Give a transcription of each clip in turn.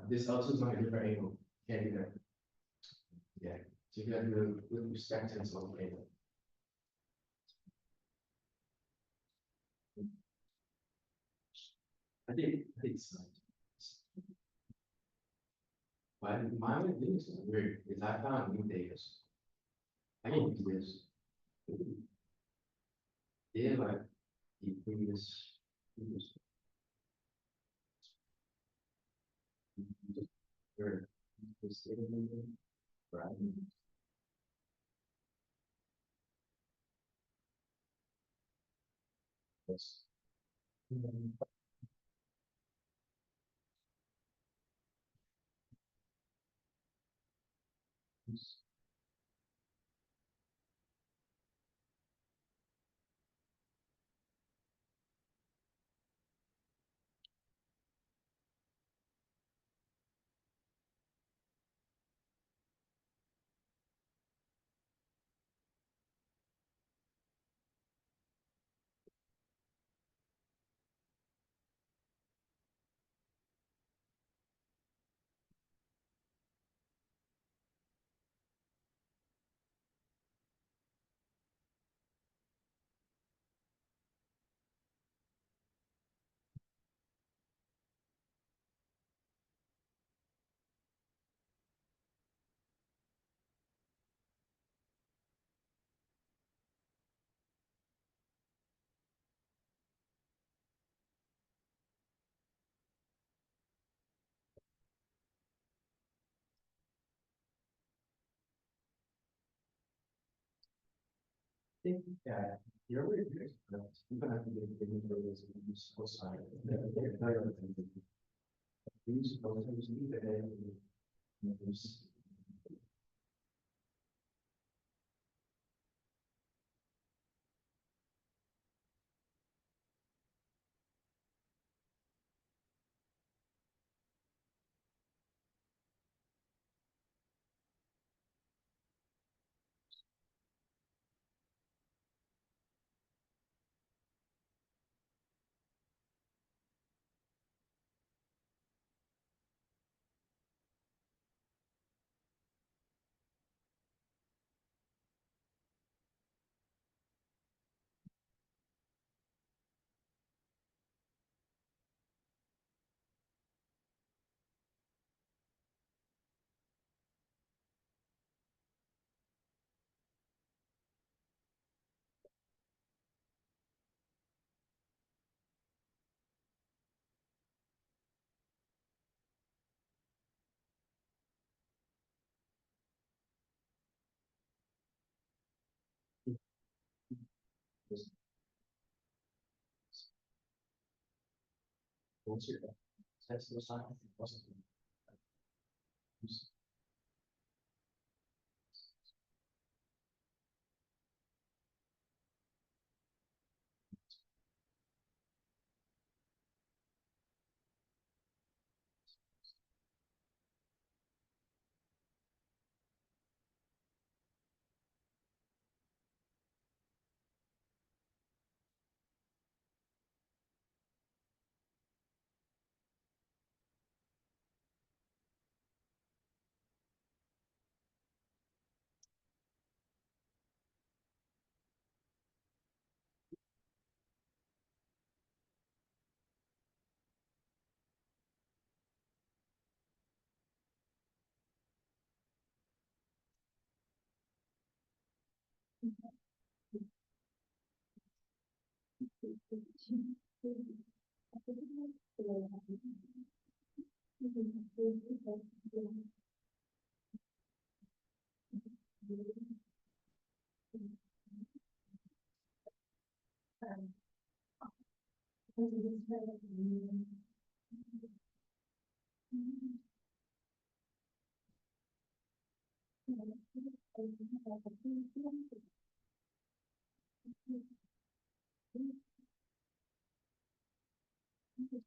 This also is not a different angle. Can't do that. Yeah. So you gotta do a little perspectives on the angle. I think it's my thing is weird is I found new data. I can use this. Yeah, like the previous where the state of movement, right? Yes. I think that you're really good. You're gonna have to get the videos and use cosine. Use cosine either use. What's your test the sign? Yeah,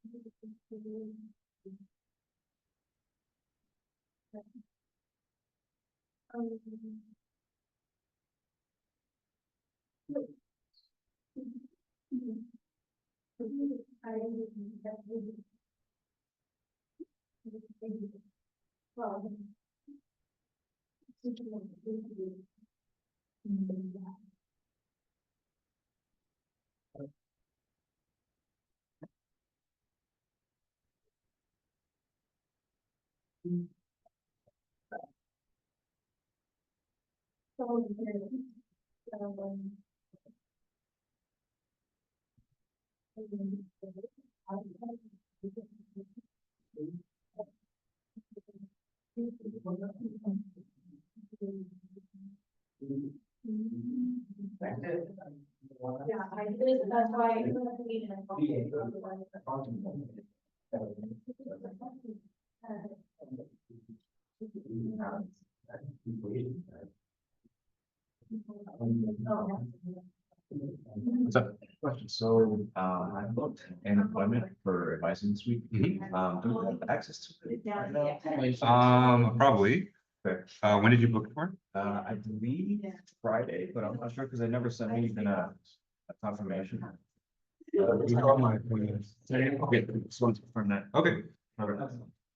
I did, that's why. What's up? Question. So, I booked an appointment for advising this week. Do we have access to it? Probably. Okay. When did you book it for? I believe Friday, but I'm not sure because they never sent me even a confirmation. You called my appointment. Okay, just wanted to confirm that. Okay. Okay.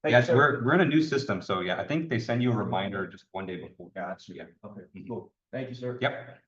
Yes, we're in a new system, so yeah, I think they send you a reminder just one day before. Gotcha. Yeah. Okay, cool. Thank you, sir. Yep.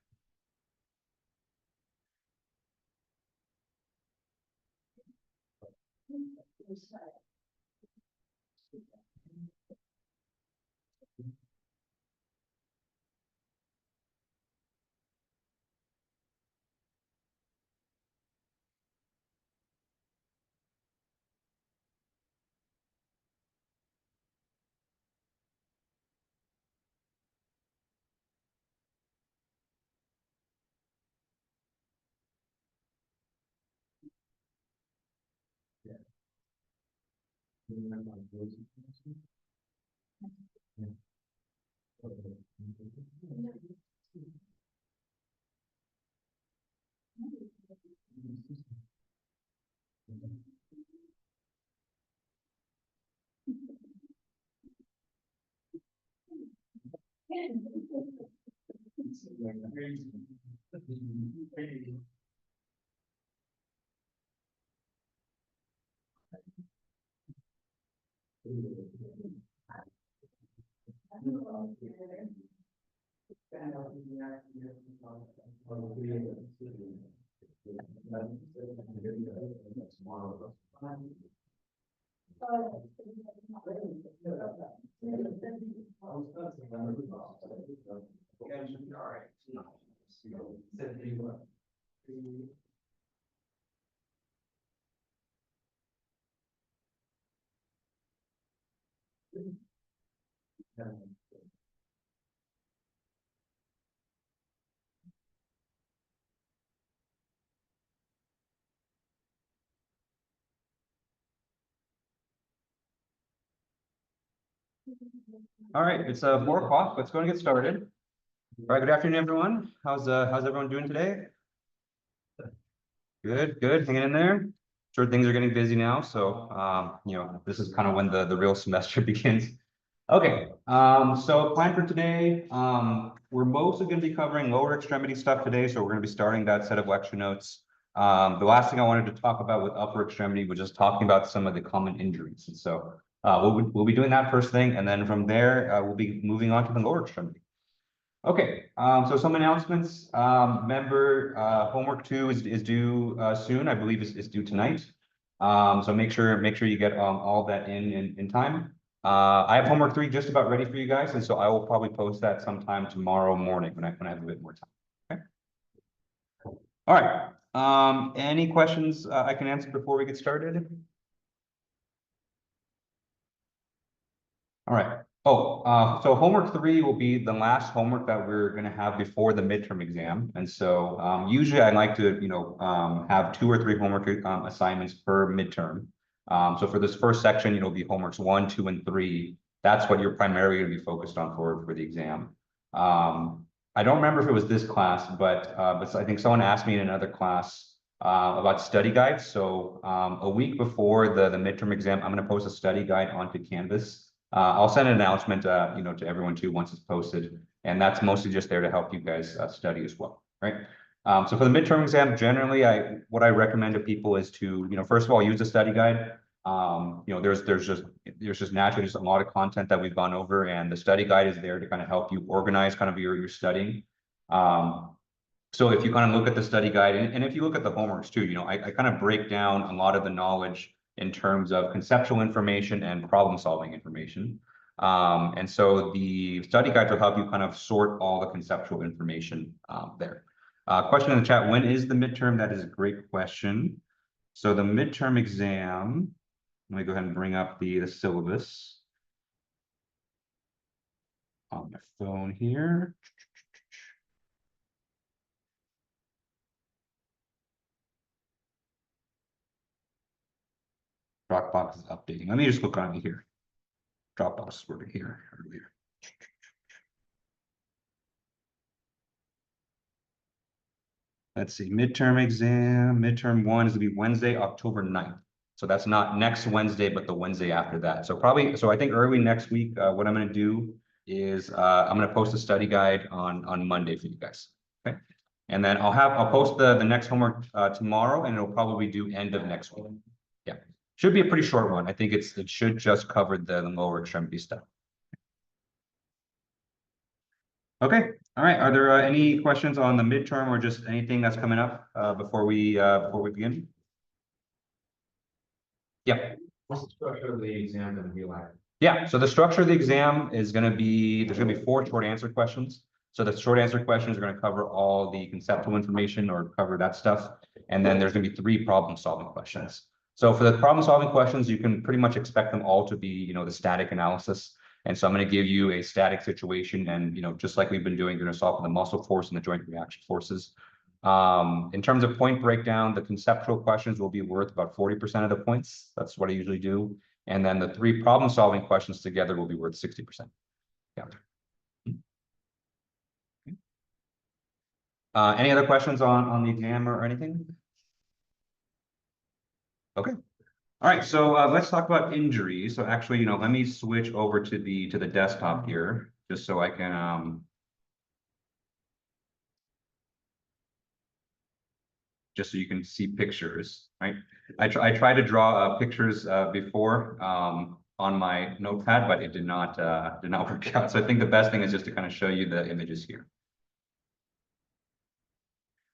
All right, it's 4 o'clock. Let's go and get started. All right, good afternoon, everyone. How's everyone doing today? Good, good, hanging in there. Sure, things are getting busy now, so this is kind of when the real semester begins. Okay, so plan for today. We're mostly going to be covering lower extremity stuff today, so we're going to be starting that set of lecture notes. The last thing I wanted to talk about with upper extremity was just talking about some of the common injuries, and so we'll be doing that first thing, and then from there we'll be moving on to the lower extremity. Okay, so some announcements. Remember, homework 2 is due soon. I believe is due tonight. So make sure you get all that in time. I have homework 3 just about ready for you guys, and so I will probably post that sometime tomorrow morning when I have a bit more time. Okay. All right. Any questions I can answer before we get started? All right. Oh, so homework 3 will be the last homework that we're going to have before the midterm exam. And so usually I like to, have 2 or 3 homework assignments per midterm. So for this first section, it'll be homeworks 1, 2, and 3. That's what you're primarily going to be focused on for the exam. I don't remember if it was this class, but I think someone asked me in another class about study guides. So a week before the midterm exam, I'm going to post a study guide onto Canvas. I'll send an announcement, to everyone too once it's posted, and that's mostly just there to help you guys study as well, right? So for the midterm exam, generally, what I recommend to people is to, first of all, use a study guide. There's just naturally just a lot of content that we've gone over, and the study guide is there to kind of help you organize kind of your studying. So if you kind of look at the study guide, and if you look at the homeworks too, I kind of break down a lot of the knowledge in terms of conceptual information and problem solving information. And so the study guide will help you kind of sort all the conceptual information there. Question in the chat, when is the midterm? That is a great question. So the midterm exam, let me go ahead and bring up the syllabus on my phone here. Dropbox is updating. Let me just look on it here. Dropbox were here earlier. Let's see, midterm exam, midterm 1 is gonna be Wednesday, October 9th. So that's not next Wednesday, but the Wednesday after that. So I think early next week, what I'm gonna do is I'm gonna post a study guide on Monday for you guys. Okay. And then I'll post the next homework tomorrow, and it'll probably do end of next week. Yeah. Should be a pretty short one. I think it should just cover the lower extremity stuff. Okay, all right. Are there any questions on the midterm or just anything that's coming up before we begin? Yeah. What's the structure of the exam going to be like? Yeah, so the structure of the exam is going to be, there's going to be 4 short answer questions. So the short answer questions are going to cover all the conceptual information or cover that stuff. And then there's going to be 3 problem solving questions. So for the problem solving questions, you can pretty much expect them all to be, the static analysis. And so I'm going to give you a static situation, and just like we've been doing, going to solve for the muscle force and the joint reaction forces. In terms of point breakdown, the conceptual questions will be worth about 40% of the points. That's what I usually do. And then the 3 problem solving questions together will be worth 60%. Yeah. Any other questions on the exam or anything? Okay. All right, so let's talk about injuries. So actually, let me switch over to the desktop here, just so I can just so you can see pictures, right? I tried to draw pictures before on my notepad, but it did not work out. So I think the best thing is just to kind of show you the images here.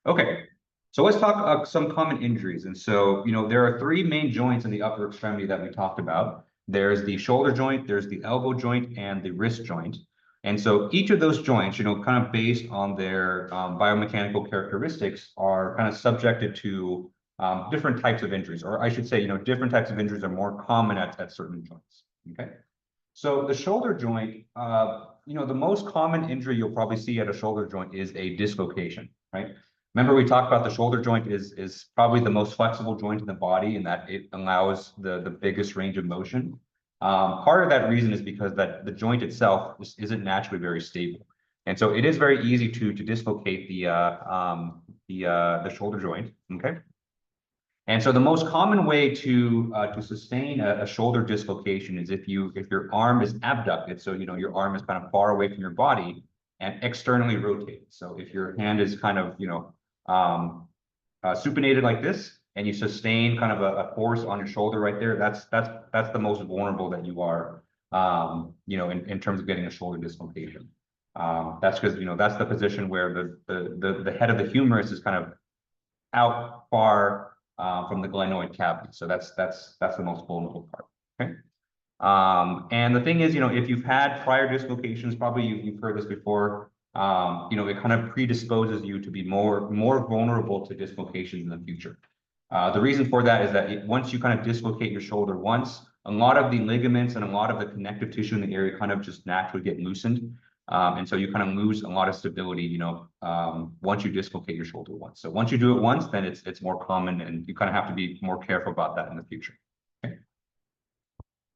Okay. So let's talk some common injuries. And so, there are 3 main joints in the upper extremity that we talked about. There's the shoulder joint, there's the elbow joint, and the wrist joint. And so each of those joints, kind of based on their biomechanical characteristics, are kind of subjected to different types of injuries, or I should say, different types of injuries are more common at certain joints. Okay. So the shoulder joint, the most common injury you'll probably see at a shoulder joint is a dislocation, right? Remember, we talked about the shoulder joint is probably the most flexible joint in the body, in that it allows the biggest range of motion. Part of that reason is because that the joint itself isn't naturally very stable, and so it is very easy to dislocate the shoulder joint. Okay, and so the most common way to sustain a shoulder dislocation is if your arm is abducted, so your arm is kind of far away from your body and externally rotated. So if your hand is kind of supinated like this, and you sustain kind of a force on your shoulder right there, that's the most vulnerable that you are, in terms of getting a shoulder dislocation. That's because that's the position where the head of the humerus is kind of out far from the glenoid cavity. So that's the most vulnerable part. Okay. And the thing is, if you've had prior dislocations, probably you've heard this before, it kind of predisposes you to be more vulnerable to dislocations in the future. The reason for that is that once you kind of dislocate your shoulder once, a lot of the ligaments and a lot of the connective tissue in the area kind of just naturally get loosened. And so you kind of lose a lot of stability, once you dislocate your shoulder once. So once you do it once, then it's more common, and you kind of have to be more careful about that in the future. Okay.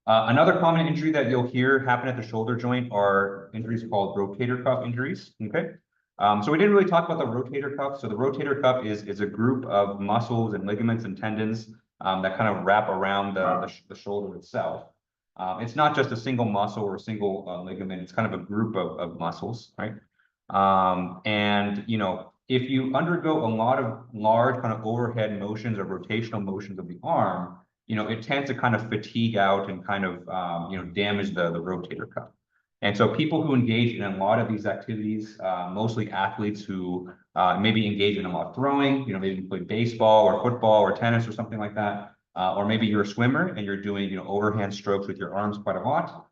Another common injury that you'll hear happen at the shoulder joint are injuries called rotator cuff injuries. Okay. So we didn't really talk about the rotator cuff. So the rotator cuff is a group of muscles and ligaments and tendons that kind of wrap around the shoulder itself. It's not just a single muscle or a single ligament. It's kind of a group of muscles, right? And, you know, if you undergo a lot of large kind of overhead motions or rotational motions of the arm, you know, it tends to kind of fatigue out and kind of, you know, damage the rotator cuff. And so people who engage in a lot of these activities, mostly athletes who maybe engage in a lot of throwing, you know, maybe you play baseball or football or tennis or something like that, or maybe you're a swimmer and you're doing, you know, overhand strokes with your arms quite a lot,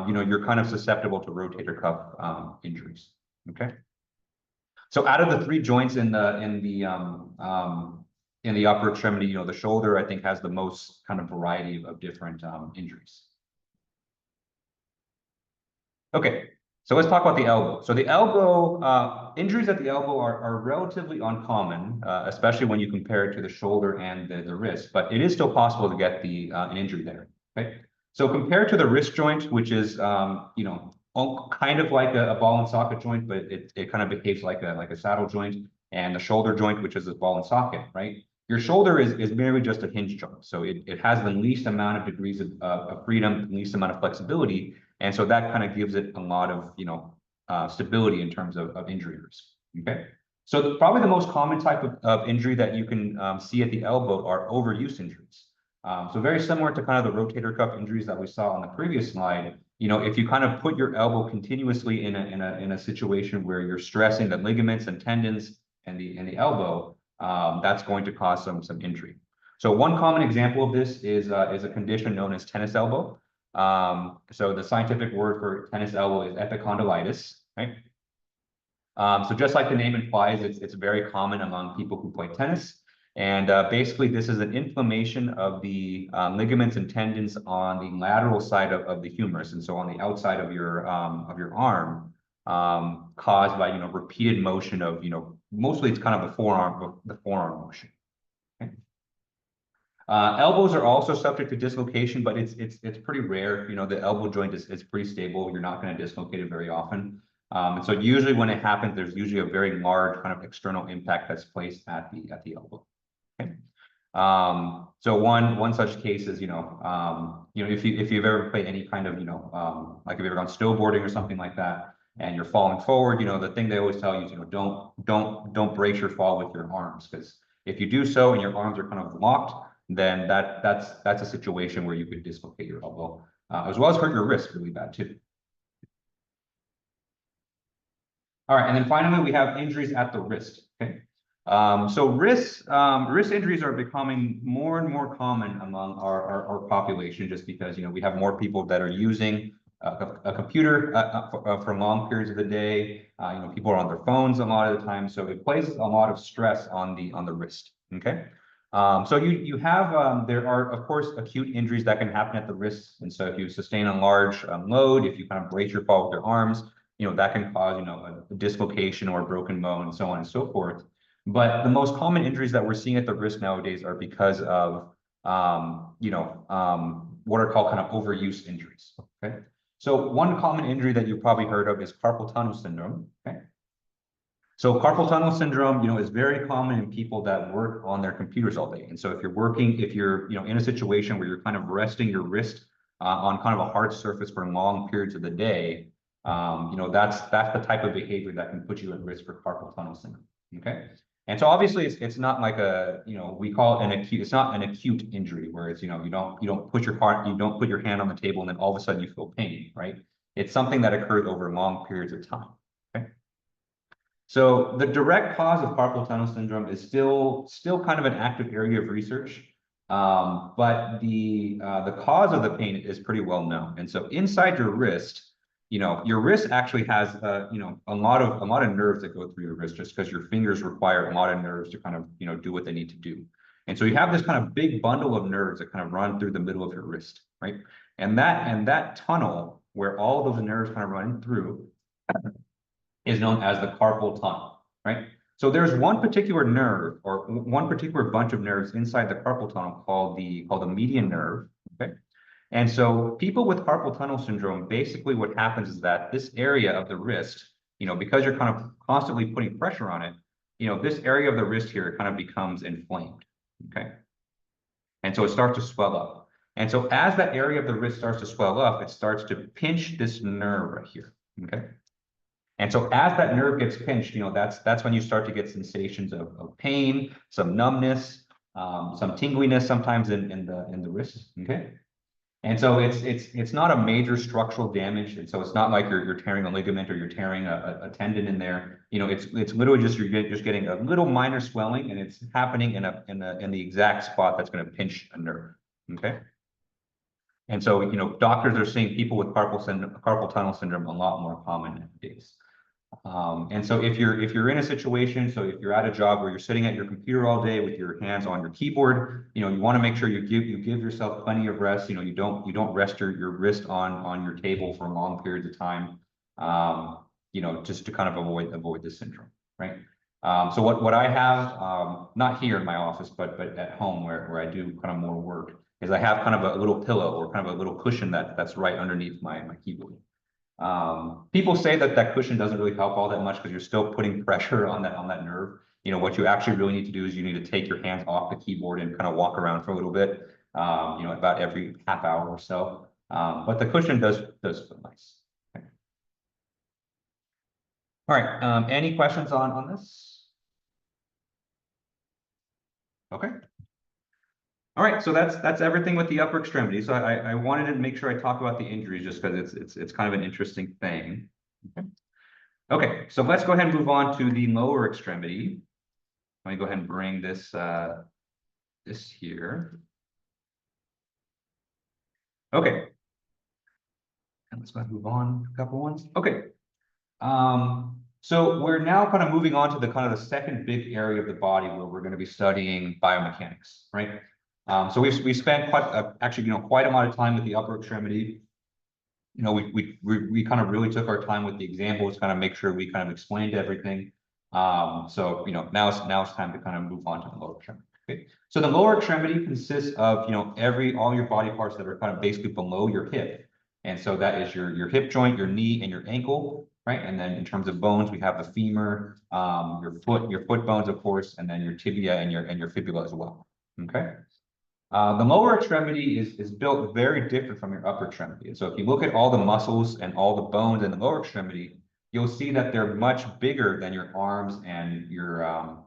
you know, you're kind of susceptible to rotator cuff injuries. Okay. So out of the three joints in the upper extremity, you know, the shoulder, I think, has the most kind of variety of different injuries. Okay, so let's talk about the elbow. So the elbow, injuries at the elbow are relatively uncommon, especially when you compare it to the shoulder and the wrist, but it is still possible to get an injury there. Okay, so compared to the wrist joint, which is, you know, kind of like a ball and socket joint, but it kind of behaves like a saddle joint, and the shoulder joint, which is a ball and socket, right? Your shoulder is merely just a hinge joint, so it has the least amount of degrees of freedom, the least amount of flexibility, and so that kind of gives it a lot of, you know, stability in terms of injury risk. Okay, so probably the most common type of injury that you can see at the elbow are overuse injuries. So very similar to kind of the rotator cuff injuries that we saw on the previous slide. You know, if you kind of put your elbow continuously in a situation where you're stressing the ligaments and tendons and the elbow, that's going to cause some injury. So one common example of this is a condition known as tennis elbow. So the scientific word for tennis elbow is epicondylitis, right? So just like the name implies, it's very common among people who play tennis. And basically, this is an inflammation of the ligaments and tendons on the lateral side of the humerus, and so on the outside of your arm, caused by, you know, repeated motion of, you know, mostly it's kind of the forearm motion. Okay. Elbows are also subject to dislocation, but it's pretty rare. You know, the elbow joint is pretty stable. You're not going to dislocate it very often. And so usually when it happens, there's usually a very large kind of external impact that's placed at the elbow. Okay. So one such case is, you know, if you've ever played any kind of, you know, like if you've ever gone snowboarding or something like that, and you're falling forward, you know, the thing they always tell you is, you know, don't brace your fall with your arms, because if you do so and your arms are kind of locked, then that's a situation where you could dislocate your elbow, as well as hurt your wrist really bad too. All right, and then finally we have injuries at the wrist. Okay, so wrist injuries are becoming more and more common among our population, just because, you know, we have more people that are using a computer for long periods of the day. You know, people are on their phones a lot of the time, so it places a lot of stress on the wrist. Okay, so you have there are, of course, acute injuries that can happen at the wrist, and so if you sustain a large load, if you kind of brace your fall with your arms, you know, that can cause, you know, a dislocation or a broken bone and so on and so forth. But the most common injuries that we're seeing at the wrist nowadays are because of, you know, what are called kind of overuse injuries. Okay, so one common injury that you've probably heard of is carpal tunnel syndrome. Okay, so carpal tunnel syndrome, you know, is very common in people that work on their computers all day. And so if you're, you know, in a situation where you're kind of resting your wrist on kind of a hard surface for long periods of the day, you know, that's the type of behavior that can put you at risk for carpal tunnel syndrome. Okay, and so obviously it's not like a, you know, we call it an acute. It's not an acute injury where it's, you know, you don't put your hand on the table and then all of a sudden you feel pain, right? It's something that occurs over long periods of time. Okay, so the direct cause of carpal tunnel syndrome is still kind of an active area of research. But the cause of the pain is pretty well known, and so inside your wrist, you know, your wrist actually has, you know, a lot of nerves that go through your wrist, just because your fingers require a lot of nerves to kind of, you know, do what they need to do. And so you have this kind of big bundle of nerves that kind of run through the middle of your wrist, right? And that tunnel where all those nerves kind of run through is known as the carpal tunnel, right? So there's one particular nerve or one particular bunch of nerves inside the carpal tunnel called the median nerve, okay? And so people with carpal tunnel syndrome, basically what happens is that this area of the wrist because you're kind of constantly putting pressure on it, this area of the wrist here kind of becomes inflamed, okay? And so it starts to swell up. And so as that area of the wrist starts to swell up, it starts to pinch this nerve right here, okay? And so as that nerve gets pinched, that's when you start to get sensations of pain, some numbness, some tingliness sometimes in the wrist, okay? And so it's not a major structural damage, and so it's not like you're tearing a ligament or you're tearing a tendon in there. It's literally just you're just getting a little minor swelling, and it's happening in the exact spot that's going to pinch a nerve. Okay. And so doctors are seeing people with carpal tunnel syndrome a lot more common nowadays. And so if you're in a situation, so if you're at a job where you're sitting at your computer all day with your hands on your keyboard, you want to make sure you give yourself plenty of rest. You don't rest your wrist on your table for long periods of time. Just to kind of avoid this syndrome, right? So what I have, not here in my office, but at home where I do kind of more work, is I have kind of a little pillow or kind of a little cushion that's right underneath my keyboard. People say that cushion doesn't really help all that much because you're still putting pressure on that nerve. What you actually really need to do is you need to take your hands off the keyboard and kind of walk around for a little bit, about every half hour or so. But the cushion does feel nice. Okay. All right. Any questions on this? Okay. All right, so that's everything with the upper extremity. So I wanted to make sure I talk about the injuries just because it's kind of an interesting thing. Okay, so let's go ahead and move on to the lower extremity. Let me go ahead and bring this this here. Okay, and let's go ahead and move on a couple ones. Okay, so we're now kind of moving on to the kind of the second big area of the body where we're going to be studying biomechanics, right? So we spent quite a lot of time with the upper extremity. We kind of really took our time with the examples, kind of make sure we kind of explained everything. So now it's time to kind of move on to the lower extremity. Okay. So the lower extremity consists of all your body parts that are kind of basically below your hip, and so that is your hip joint, your knee, and your ankle, right? And then in terms of bones, we have the femur, your foot bones, of course, and then your tibia and your fibula as well. Okay. The lower extremity is built very different from your upper extremity. And so if you look at all the muscles and all the bones in the lower extremity, you'll see that they're much bigger than your arms and your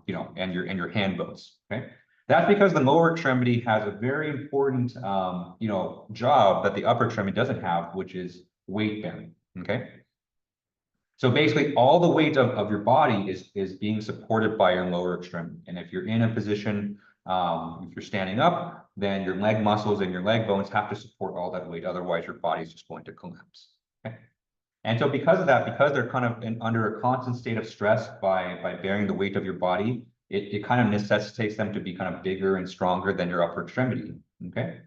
your hand bones. Okay, that's because the lower extremity has a very important job that the upper extremity doesn't have, which is weight bearing. Okay, so basically all the weight of your body is being supported by your lower extremity. And if you're in a position, if you're standing up, then your leg muscles and your leg bones have to support all that weight. Otherwise, your body's just going to collapse. Okay? And so because of that, because they're kind of under a constant state of stress by bearing the weight of your body, it kind of necessitates them to be kind of bigger and stronger than your upper extremity. Okay.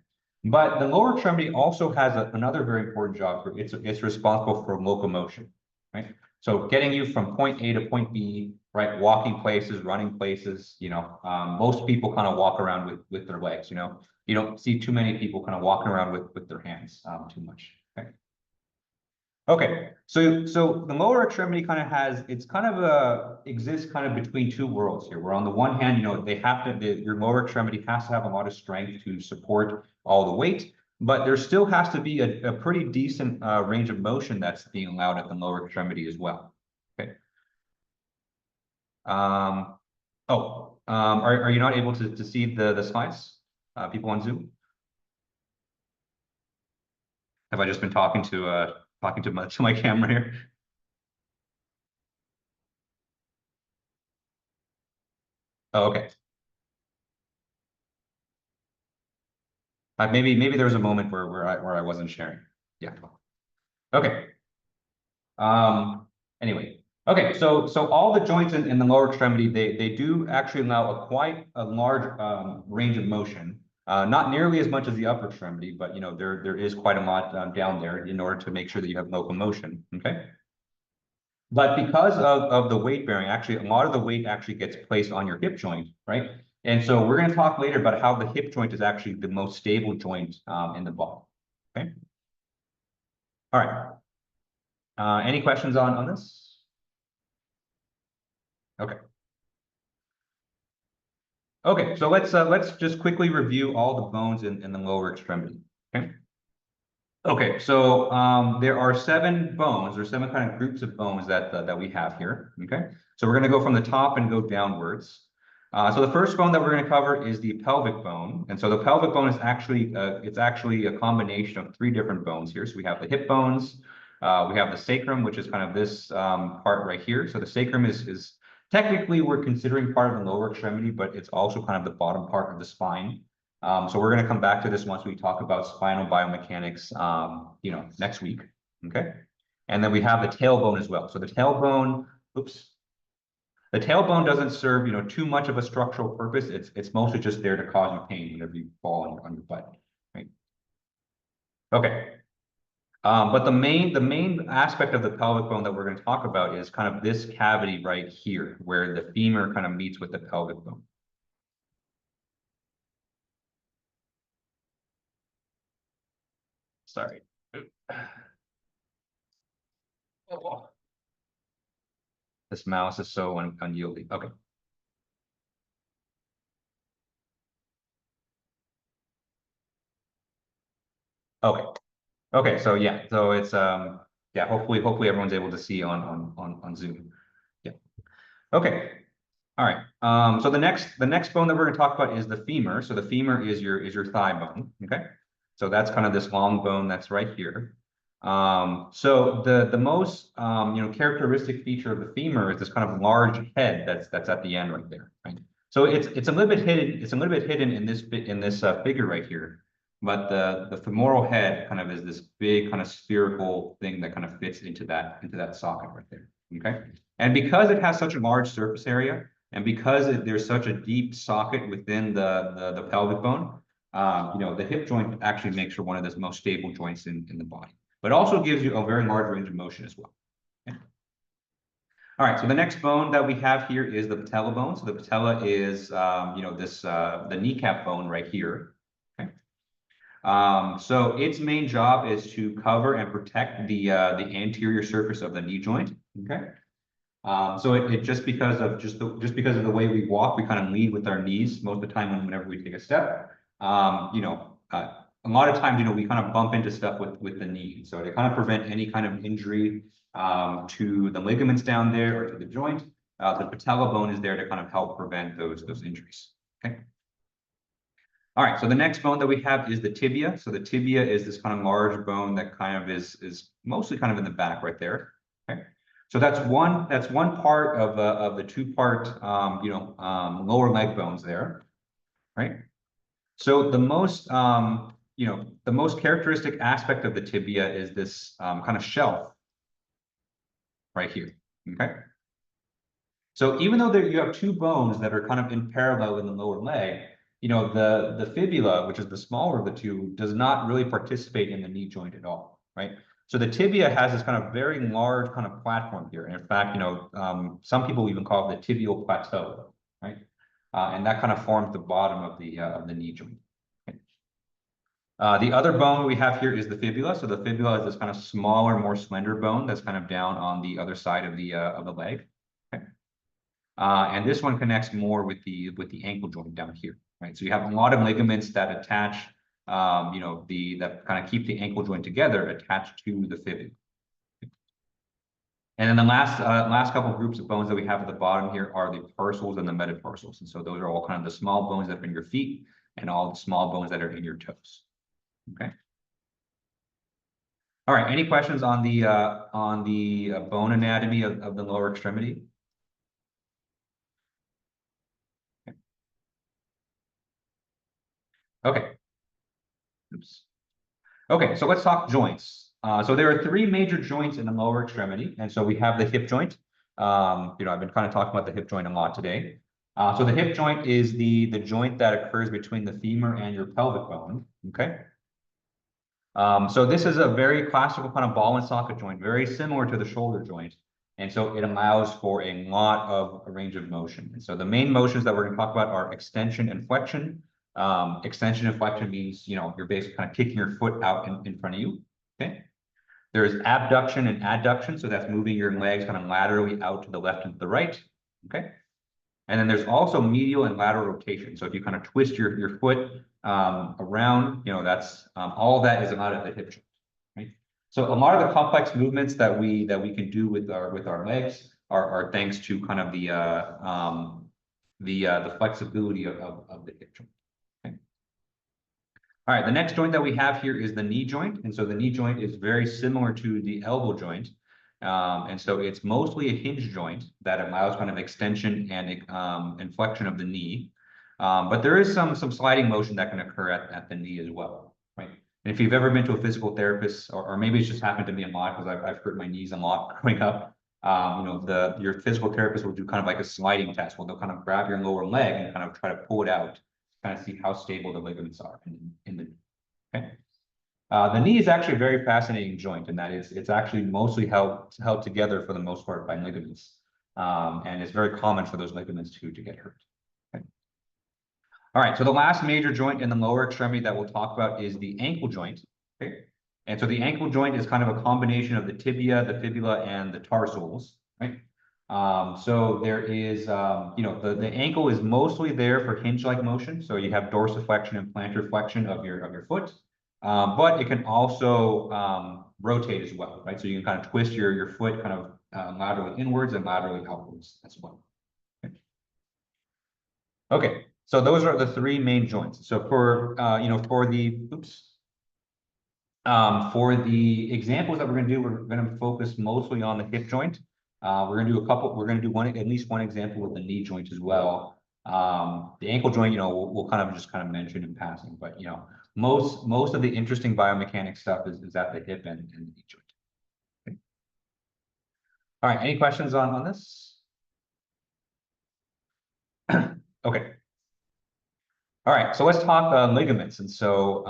But the lower extremity also has another very important job. It's responsible for locomotion, right? So getting you from point A to point B, right? Walking places, running places, most people kind of walk around with their legs, you don't see too many people kind of walking around with their hands too much. Okay. Okay, so the lower extremity kind of exists kind of between two worlds here, where on the one hand, your lower extremity has to have a lot of strength to support all the weight, but there still has to be a pretty decent range of motion that's being allowed at the lower extremity as well. Okay. Are you not able to see the slides? People on Zoom? Have I just been talking to my camera here? Oh, okay. Maybe there was a moment where I wasn't sharing. Yeah. Okay. Anyway. Okay. So all the joints in the lower extremity, they do actually allow quite a large range of motion. Not nearly as much as the upper extremity, but there is quite a lot down there in order to make sure that you have locomotion. Okay. But because of the weight bearing, actually, a lot of the weight actually gets placed on your hip joint, right? And so we're going to talk later about how the hip joint is actually the most stable joint in the body. Okay. All right. Any questions on this? Okay. Okay, so let's just quickly review all the bones in the lower extremity. Okay. Okay, so there are 7 bones, or 7 kind of groups of bones that we have here. Okay, so we're going to go from the top and go downwards. So the first bone that we're going to cover is the pelvic bone, and so the pelvic bone is actually it's actually a combination of 3 different bones here. So we have the hip bones, we have the sacrum, which is kind of this part right here. So the sacrum is technically we're considering part of the lower extremity, but it's also kind of the bottom part of the spine. So we're going to come back to this once we talk about spinal biomechanics, next week. Okay. And then we have the tailbone as well. So the tailbone, oops. The tailbone doesn't serve, too much of a structural purpose. It's mostly just there to cause you pain whenever you fall on your butt, right? Okay. But the main aspect of the pelvic bone that we're going to talk about is kind of this cavity right here, where the femur kind of meets with the pelvic bone. Sorry. Oh. This mouse is so unyielding. Okay. Okay. Okay. So yeah. So it's yeah. Hopefully everyone's able to see on Zoom. Yeah. Okay. All right. So the next bone that we're going to talk about is the femur. So the femur is your thigh bone. Okay. So that's kind of this long bone that's right here. So the most characteristic feature of the femur is this kind of large head that's at the end right there. Right. So it's a little bit hidden. It's a little bit hidden in this figure right here. But the femoral head kind of is this big kind of spherical thing that kind of fits into that socket right there. Okay. And because it has such a large surface area, and because there's such a deep socket within the pelvic bone, the hip joint actually makes for one of the most stable joints in the body, but also gives you a very large range of motion as well. Okay. All right, so the next bone that we have here is the patella bone. So the patella is, the kneecap bone right here. Okay. So its main job is to cover and protect the anterior surface of the knee joint. Okay. So it just because of the way we walk, we kind of lead with our knees most of the time whenever we take a step. A lot of times, we kind of bump into stuff with the knee. So to kind of prevent any kind of injury to the ligaments down there or to the joint, the patella bone is there to kind of help prevent those injuries. Okay. All right, so the next bone that we have is the tibia. So the tibia is this kind of large bone that kind of is mostly kind of in the back right there. Okay. So that's one part of the 2-part lower leg bones there, right? So the most characteristic aspect of the tibia is this kind of shelf right here. Okay. So even though you have 2 bones that are kind of in parallel in the lower leg, the fibula, which is the smaller of the 2, does not really participate in the knee joint at all, right? So the tibia has this kind of very large kind of platform here. And in fact, some people even call it the tibial plateau, right? And that kind of forms the bottom of the knee joint. Okay. The other bone we have here is the fibula. So the fibula is this kind of smaller, more slender bone that's kind of down on the other side of the leg. Okay. And this one connects more with the ankle joint down here, right? So you have a lot of ligaments that attach, that kind of keep the ankle joint together attached to the fibula. And then the last couple of groups of bones that we have at the bottom here are the tarsals and the metatarsals. And so those are all kind of the small bones that are in your feet and all the small bones that are in your toes. Okay. All right. Any questions on the bone anatomy of the lower extremity? Okay. Oops. Okay, so let's talk joints. So there are 3 major joints in the lower extremity, and so we have the hip joint. I've been kind of talking about the hip joint a lot today. So the hip joint is the joint that occurs between the femur and your pelvic bone. Okay. So this is a very classical kind of ball and socket joint, very similar to the shoulder joint. And so it allows for a lot of a range of motion. And so the main motions that we're going to talk about are extension and flexion. Extension and flexion means, you're basically kind of kicking your foot out in front of you. Okay. There's abduction and adduction. So that's moving your legs kind of laterally out to the left and to the right. okay? And then there's also medial and lateral rotation. So if you kind of twist your foot around, that's all that is out of the hip joint, right? So a lot of the complex movements that we can do with our legs are thanks to kind of the flexibility of the hip joint. Okay. All right, the next joint that we have here is the knee joint, and so the knee joint is very similar to the elbow joint. And so it's mostly a hinge joint that allows kind of extension and flexion of the knee. But there is some sliding motion that can occur at the knee as well, right? And if you've ever been to a physical therapist, or maybe it's just happened to me a lot because I've hurt my knees a lot growing up, your physical therapist will do kind of like a sliding test where they'll kind of grab your lower leg and kind of try to pull it out, kind of see how stable the ligaments are in the knee. Okay. The knee is actually a very fascinating joint in that it's actually mostly held together for the most part by ligaments. And it's very common for those ligaments to get hurt. Okay. All right, so the last major joint in the lower extremity that we'll talk about is the ankle joint. Okay. And so the ankle joint is kind of a combination of the tibia, the fibula, and the tarsals, right? So there is, the ankle is mostly there for hinge-like motion. So you have dorsiflexion and plantar flexion of your foot. But it can also rotate as well, right? So you can kind of twist your foot kind of laterally inwards and laterally outwards as well. Okay, so those are the three main joints. So for the examples that we're going to do, we're going to focus mostly on the hip joint. We're going to do at least one example with the knee joint as well. The ankle joint, we'll kind of mention in passing, but most of the interesting biomechanics stuff is at the hip and the knee joint. Okay. All right, any questions on this? Okay. All right, so let's talk ligaments. And so,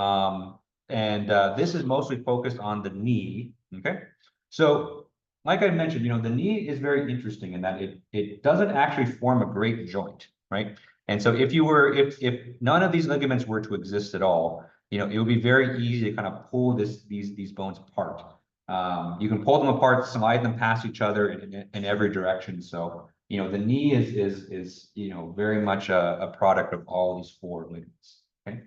this is mostly focused on the knee, okay? So, like I mentioned, the knee is very interesting in that it doesn't actually form a great joint, right? And so if none of these ligaments were to exist at all, it would be very easy to kind of pull these bones apart. You can pull them apart, slide them past each other in every direction. So, the knee is very much a product of all these four ligaments. Okay.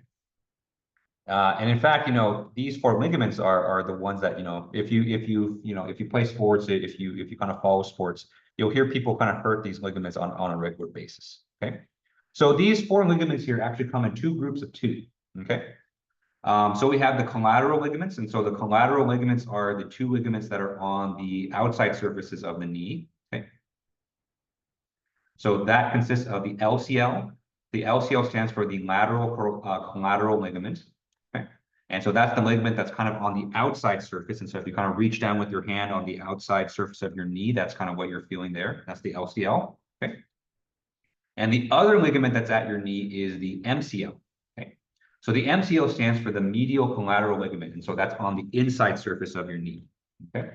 And in fact, these four ligaments are the ones that, if you play sports, if you kind of follow sports, you'll hear people kind of hurt these ligaments on a regular basis. Okay. So these four ligaments here actually come in two groups of two. Okay. So we have the collateral ligaments, and so the collateral ligaments are the two ligaments that are on the outside surfaces of the knee. Okay. So that consists of the LCL. The LCL stands for the lateral collateral ligament. Okay. And so that's the ligament that's kind of on the outside surface. And so if you kind of reach down with your hand on the outside surface of your knee, that's kind of what you're feeling there. That's the LCL. Okay. And the other ligament that's at your knee is the MCL. Okay. So the MCL stands for the medial collateral ligament. And so that's on the inside surface of your knee. Okay.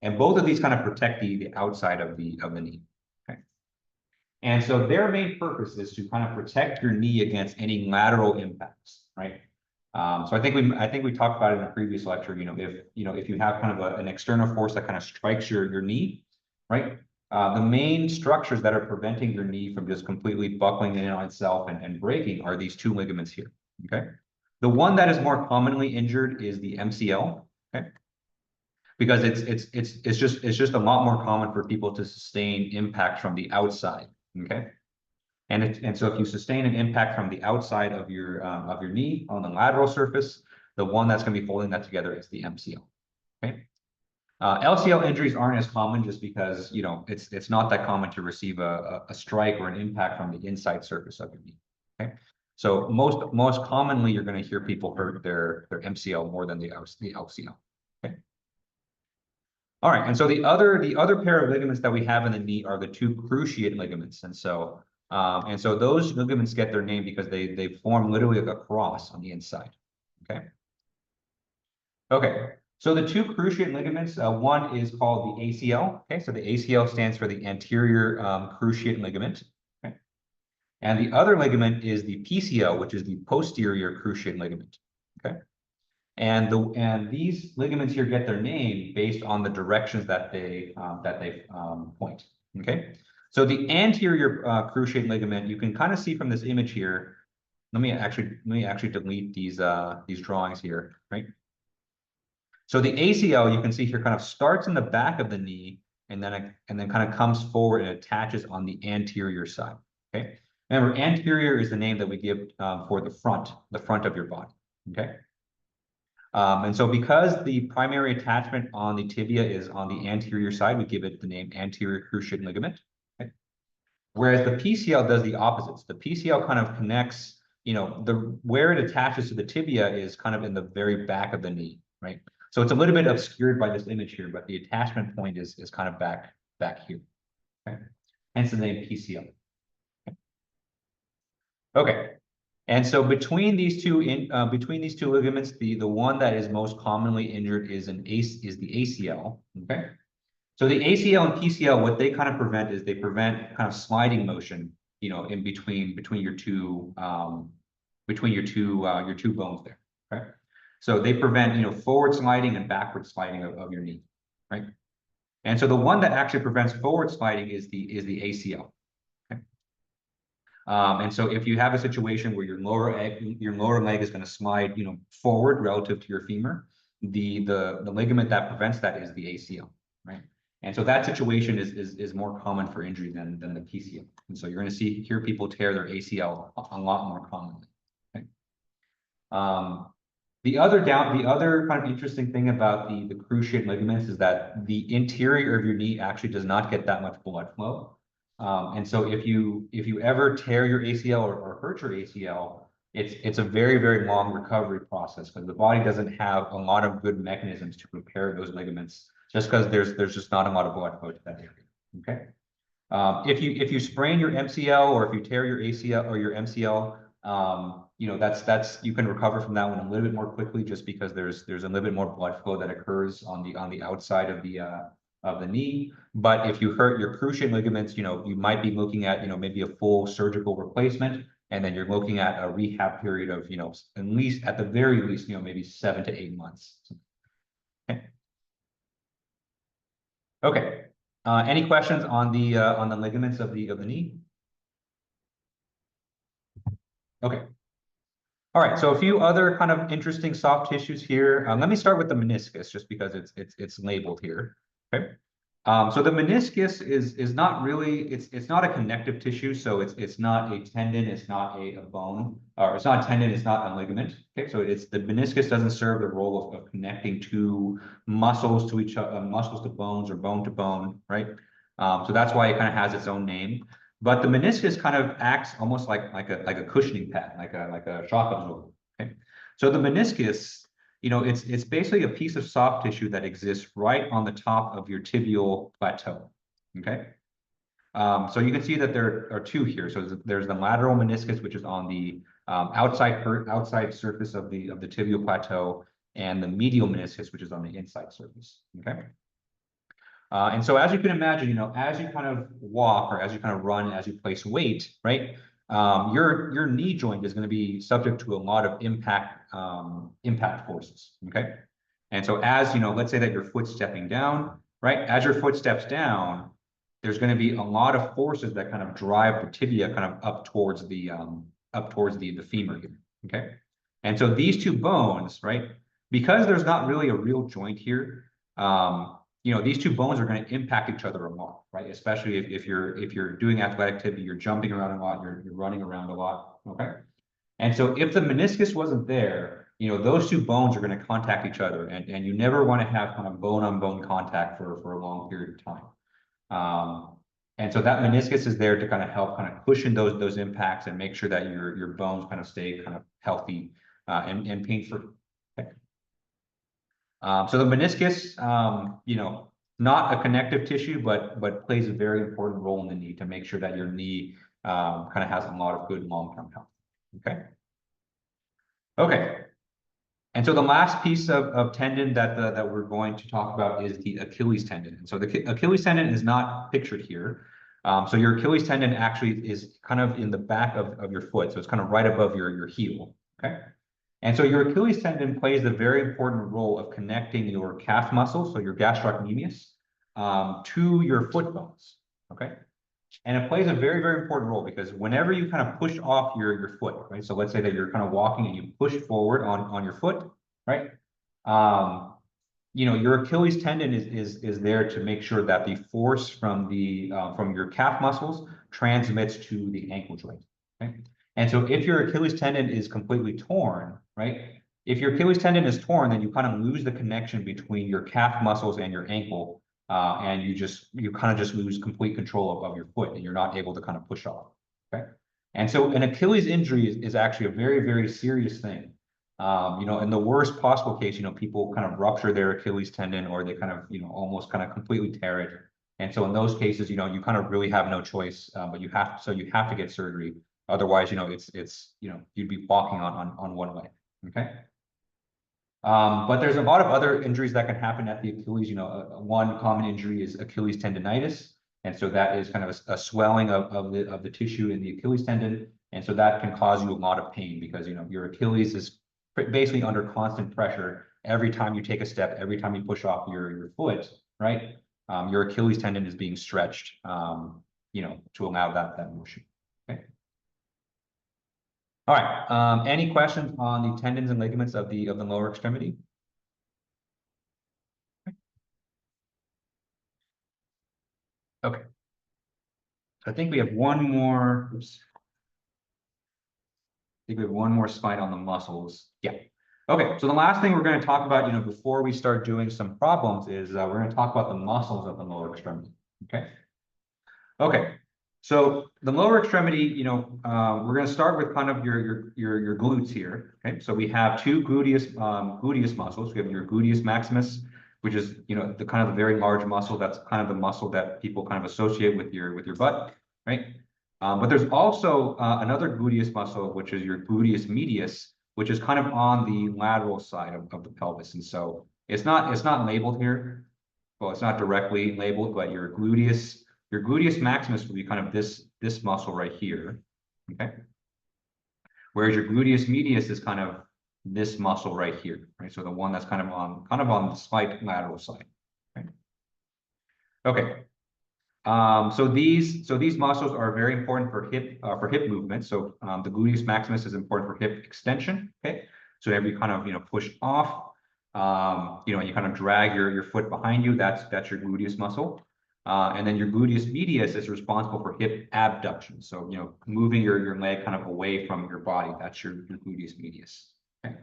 And both of these kind of protect the outside of the knee. And so their main purpose is to kind of protect your knee against any lateral impacts, right? So I think we talked about it in a previous lecture. If you have kind of an external force that kind of strikes your knee, right? The main structures that are preventing your knee from just completely buckling in on itself and breaking are these two ligaments here. Okay. The one that is more commonly injured is the MCL. Okay. Because it's just a lot more common for people to sustain impact from the outside. Okay. And so if you sustain an impact from the outside of your knee on the lateral surface, the one that's going to be holding that together is the MCL. Okay. LCL injuries aren't as common just because it's not that common to receive a strike or an impact from the inside surface of your knee. Okay. So most commonly you're going to hear people hurt their MCL more than the LCL. Okay. All right, and so the other pair of ligaments that we have in the knee are the two cruciate ligaments, and so those ligaments get their name because they form literally like a cross on the inside. Okay. Okay. So the two cruciate ligaments, one is called the ACL. Okay, so the ACL stands for the anterior cruciate ligament. Okay. And the other ligament is the PCL, which is the posterior cruciate ligament. Okay. And these ligaments here get their name based on the directions that they point. Okay, So the anterior cruciate ligament, you can kind of see from this image here. Let me actually delete these drawings here, right? So the ACL, you can see here, kind of starts in the back of the knee and then kind of comes forward and attaches on the anterior side. Okay. Remember, anterior is the name that we give for the front of your body. Okay. And so because the primary attachment on the tibia is on the anterior side, we give it the name anterior cruciate ligament. Okay? Whereas the PCL does the opposites. The PCL kind of connects, where it attaches to the tibia is kind of in the very back of the knee, right? So it's a little bit obscured by this image here, but the attachment point is kind of back here. Okay? Hence the name PCL. Okay. And so between these two ligaments, the one that is most commonly injured is the ACL. Okay. So the ACL and PCL, what they kind of prevent is they prevent kind of sliding motion, in between your two bones there. Okay. So they prevent, forward sliding and backward sliding of your knee, right? And so the one that actually prevents forward sliding is the ACL. Okay. And so if you have a situation where your lower leg is going to slide, forward relative to your femur, the ligament that prevents that is the ACL, right? And so that situation is more common for injury than the PCL. And so you're going to hear people tear their ACL a lot more commonly. Okay. The other kind of interesting thing about the cruciate ligaments is that the interior of your knee actually does not get that much blood flow. And so if you ever tear your ACL or hurt your ACL, it's a very, very long recovery process because the body doesn't have a lot of good mechanisms to repair those ligaments just because there's just not a lot of blood flow to that area. Okay. If you sprain your MCL or if you tear your ACL or your MCL, that's you can recover from that one a little bit more quickly just because there's a little bit more blood flow that occurs on the outside of the knee. But if you hurt your cruciate ligaments, you might be looking at maybe a full surgical replacement, and then you're looking at a rehab period of at the very least maybe 7 to 8 months. Okay. Okay. Any questions on the ligaments of the knee? Okay. All right, so a few other kind of interesting soft tissues here. Let me start with the meniscus, just because it's labeled here. Okay. So the meniscus is not really it's not a connective tissue, so it's not a tendon, it's not a bone, or it's not a tendon, it's not a ligament. Okay, so the meniscus doesn't serve the role of connecting two muscles to each other, muscles to bones or bone to bone, right? So that's why it kind of has its own name. But the meniscus kind of acts almost like a cushioning pad, like a shock absorber. Okay, so the meniscus, it's basically a piece of soft tissue that exists right on the top of your tibial plateau. Okay, so you can see that there are two here. So there's the lateral meniscus, which is on the outside surface of the tibial plateau, and the medial meniscus, which is on the inside surface. Okay. And so as you can imagine, as you kind of walk or as you kind of run, as you place weight, right, your knee joint is going to be subject to a lot of impact forces. Okay. And so as, let's say that your foot's stepping down, right, as your foot steps down, there's going to be a lot of forces that kind of drive the tibia kind of up towards the femur here. Okay. And so these two bones, right, because there's not really a real joint here, these two bones are going to impact each other a lot, right? Especially if you're doing athletic activity, you're jumping around a lot, you're running around a lot, okay? And so if the meniscus wasn't there, those two bones are going to contact each other, and you never want to have kind of bone-on-bone contact for a long period of time. And so that meniscus is there to kind of help kind of cushion those impacts and make sure that your bones kind of stay kind of healthy and pain-free. Okay. So the meniscus, not a connective tissue, but plays a very important role in the knee to make sure that your knee kind of has a lot of good long-term health. Okay. Okay. And so the last piece of tendon that we're going to talk about is the Achilles tendon. And so the Achilles tendon is not pictured here. So your Achilles tendon actually is kind of in the back of your foot. So it's kind of right above your heel. Okay. And so your Achilles tendon plays the very important role of connecting your calf muscle, so your gastrocnemius, to your foot bones. Okay. And it plays a very, very important role because whenever you kind of push off your foot, right? So let's say that you're kind of walking and you push forward on your foot, right? You know, your Achilles tendon is there to make sure that the force from your calf muscles transmits to the ankle joint, okay? And so if your Achilles tendon is completely torn, right? If your Achilles tendon is torn, then you kind of lose the connection between your calf muscles and your ankle, and you kind of just lose complete control of your foot, and you're not able to kind of push off, okay? And so an Achilles injury is actually a very, very serious thing. You know, in the worst possible case, you know, people kind of rupture their Achilles tendon, or they kind of, you know, almost kind of completely tear it. And so in those cases, you know, you kind of really have no choice, but you have to get surgery. Otherwise, you know, it's you know, you'd be walking on one leg. Okay. But there's a lot of other injuries that can happen at the Achilles. You know, one common injury is Achilles tendonitis, and so that is kind of a swelling of the tissue in the Achilles tendon, and so that can cause you a lot of pain because, you know, your Achilles is basically under constant pressure every time you take a step, every time you push off your foot, right? Your Achilles tendon is being stretched, you know, to allow that motion. Okay. All right. Any questions on the tendons and ligaments of the lower extremity? Okay. So I think we have one more. Oops. I think we have one more slide on the muscles. Yeah. Okay. So the last thing we're going to talk about, you know, before we start doing some problems is we're going to talk about the muscles of the lower extremity. Okay. Okay. So the lower extremity, you know, we're going to start with kind of your glutes here. Okay. So we have two gluteus muscles. We have your gluteus maximus, which is, you know, the kind of the very large muscle. That's kind of the muscle that people kind of associate with your butt, right? But there's also another gluteus muscle, which is your gluteus medius, which is kind of on the lateral side of the pelvis. And so it's not labeled here. Well, it's not directly labeled, but your gluteus maximus will be kind of this muscle right here, okay? Whereas your gluteus medius is kind of this muscle right here, right? So the one that's kind of on the slight lateral side, right? Okay. So these muscles are very important for hip movement. So the gluteus maximus is important for hip extension. Okay. So every kind of, you know, push off, you know, you kind of drag your foot behind you. That's your gluteus muscle. And then your gluteus medius is responsible for hip abduction. So, you know, moving your leg kind of away from your body. That's your gluteus medius. Okay.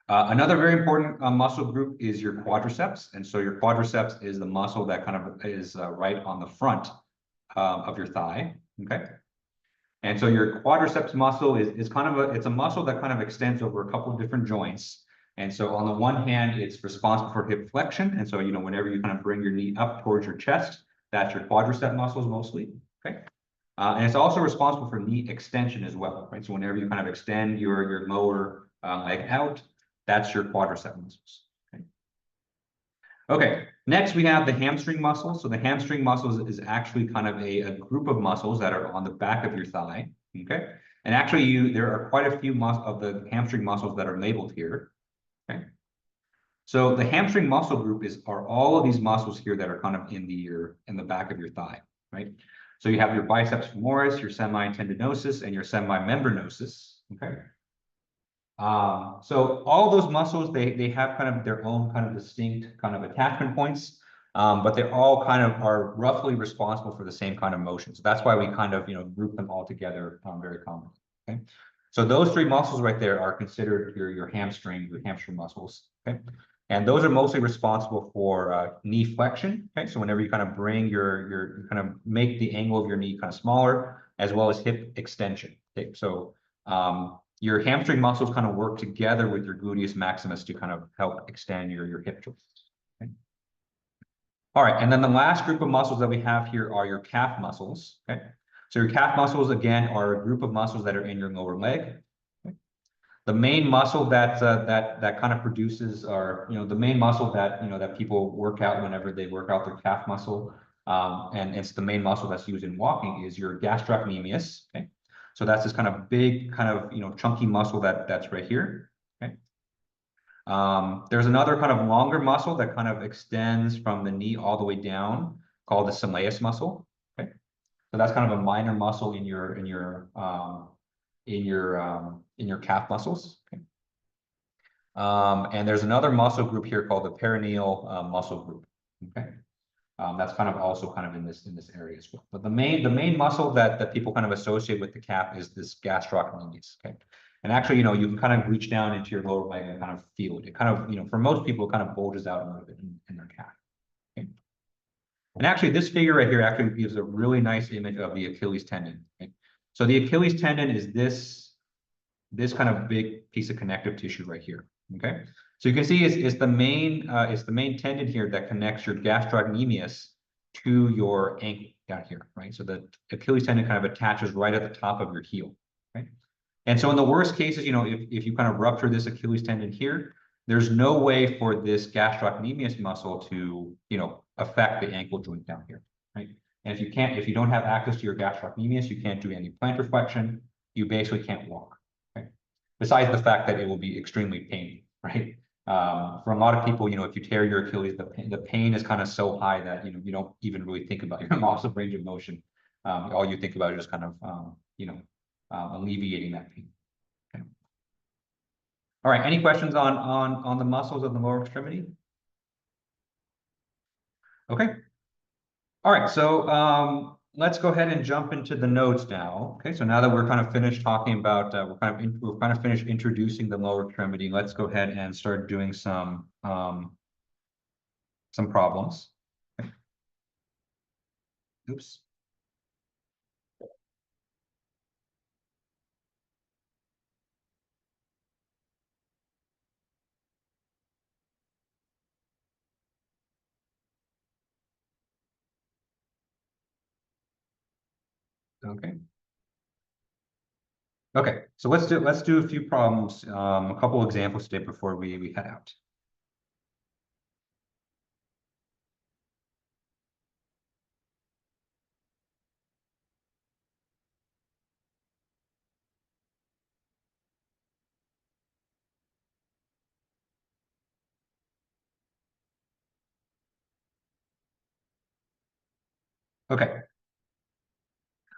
Another very important muscle group is your quadriceps. And so your quadriceps is the muscle that kind of is right on the front of your thigh. Okay. And so your quadriceps muscle is kind of it's a muscle that kind of extends over a couple of different joints. And so on the one hand, it's responsible for hip flexion. And so, you know, whenever you kind of bring your knee up towards your chest, that's your quadricep muscles mostly. Okay. And it's also responsible for knee extension as well, right? So whenever you kind of extend your lower leg out, that's your quadricep muscles. Okay. Okay. Next, we have the hamstring muscles. So the hamstring muscles is actually kind of a group of muscles that are on the back of your thigh. Okay. And actually, there are quite a few of the hamstring muscles that are labeled here. Okay. So the hamstring muscle group are all of these muscles here that are kind of in the back of your thigh, right? So you have your biceps femoris, your semitendinosus, and your semimembranosus. Okay. So all those muscles, they have kind of their own kind of distinct kind of attachment points, but they all kind of are roughly responsible for the same kind of motion. So that's why we kind of, you know, group them all together very commonly. Okay. So those three muscles right there are considered your hamstring muscles. Okay. And those are mostly responsible for knee flexion. Okay. So whenever you kind of bring you kind of make the angle of your knee kind of smaller, as well as hip extension. Okay. So your hamstring muscles kind of work together with your gluteus maximus to kind of help extend your hip joints. Okay. All right, and then the last group of muscles that we have here are your calf muscles. Okay, so your calf muscles again are a group of muscles that are in your lower leg. Okay. The main muscle that kind of produces, or the main muscle that that people work out whenever they work out their calf muscle, and it's the main muscle that's used in walking, is your gastrocnemius. Okay. So that's this kind of big, kind of, chunky muscle that's right here. Okay. There's another kind of longer muscle that kind of extends from the knee all the way down, called the soleus muscle. Okay. So that's kind of a minor muscle in your calf muscles. Okay. And there's another muscle group here called the perineal muscle group. Okay. That's kind of also kind of in this area as well. But the main muscle that people kind of associate with the calf is this gastrocnemius. Okay. And actually, you can kind of reach down into your lower leg and kind of feel it. It kind of, for most people, it kind of bulges out a little bit in their calf. Okay. And actually, this figure right here actually gives a really nice image of the Achilles tendon. Okay. So the Achilles tendon is this kind of big piece of connective tissue right here. Okay. So you can see it's the main tendon here that connects your gastrocnemius to your ankle down here, right? So the Achilles tendon kind of attaches right at the top of your heel, right? And so in the worst cases, if you kind of rupture this Achilles tendon here, there's no way for this gastrocnemius muscle to, affect the ankle joint down here, right? And if you don't have access to your gastrocnemius, you can't do any plantar flexion. You basically can't walk, right? Besides the fact that it will be extremely painful, right? For a lot of people, if you tear your Achilles, the pain is kind of so high that, you don't even really think about your loss of range of motion. All you think about is just kind of, alleviating that pain. Okay. All right. Any questions on the muscles of the lower extremity? Okay. All right. So let's go ahead and jump into the nodes now. Okay. So now that we're kind of finished talking about, we're kind of finished introducing the lower extremity. Let's go ahead and start doing some problems. Okay. Oops. Okay. Okay, so let's do a few problems, a couple examples today before we head out. Okay.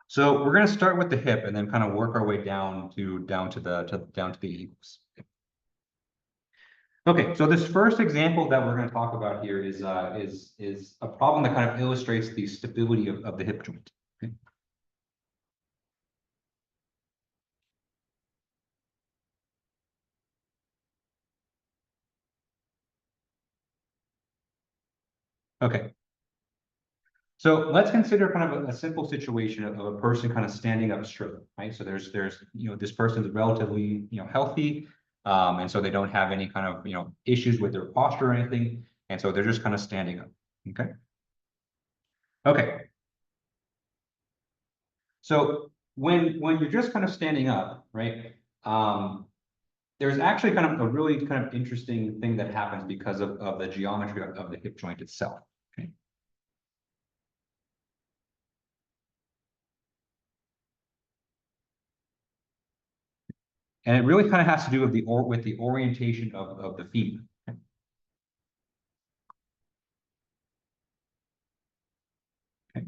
So we're going to start with the hip and then kind of work our way down to the ankles. Okay, so this first example that we're going to talk about here is a problem that kind of illustrates the stability of the hip joint. Okay. Okay. So let's consider kind of a simple situation of a person kind of standing up straight, right? So there's this person is relatively healthy, and so they don't have any kind of issues with their posture or anything, and so they're just kind of standing up. Okay. Okay. So when you're just kind of standing up, right? There's actually kind of a really kind of interesting thing that happens because of the geometry of the hip joint itself. Okay. And it really kind of has to do with the orientation of the femur. Okay.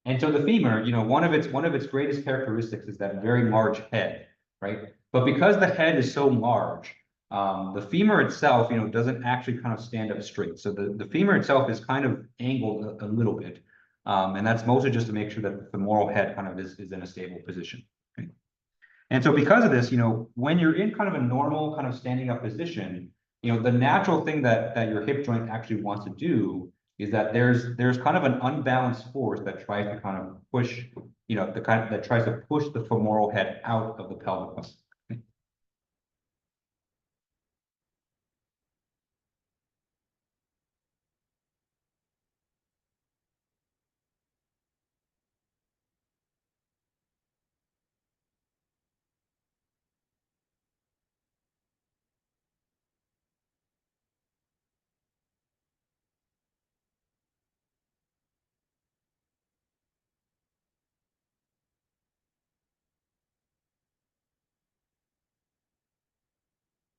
And so the femur, one of its greatest characteristics is that very large head, right? But because the head is so large, the femur itself, doesn't actually kind of stand up straight. So the femur itself is kind of angled a little bit. And that's mostly just to make sure that the femoral head kind of is in a stable position. Okay? And so because of this, when you're in kind of a normal kind of standing up position, the natural thing that your hip joint actually wants to do is that there's kind of an unbalanced force that tries to kind of push, that tries to push the femoral head out of the pelvic muscle.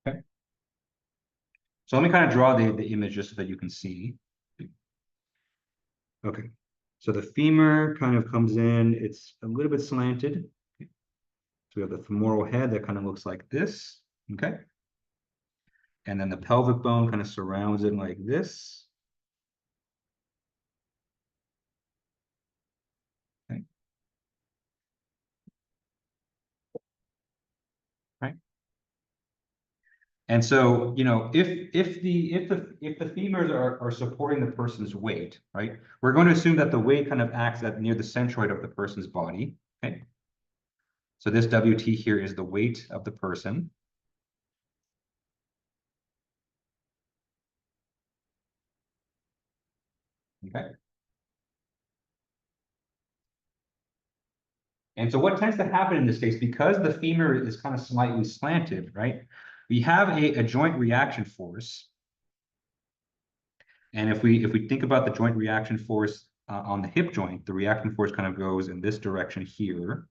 Okay. So let me kind of draw the image just so that you can see. Okay. So the femur kind of comes in, it's a little bit slanted. So we have the femoral head that kind of looks like this, okay? And then the pelvic bone kind of surrounds it like this. Okay. Right. And so, you know, if the femurs are supporting the person's weight, right? We're going to assume that the weight kind of acts at near the centroid of the person's body. Okay. So this WT here is the weight of the person. Okay. And so what tends to happen in this case, because the femur is kind of slightly slanted, right? We have a joint reaction force. And if we think about the joint reaction force on the hip joint, the reaction force kind of goes in this direction here.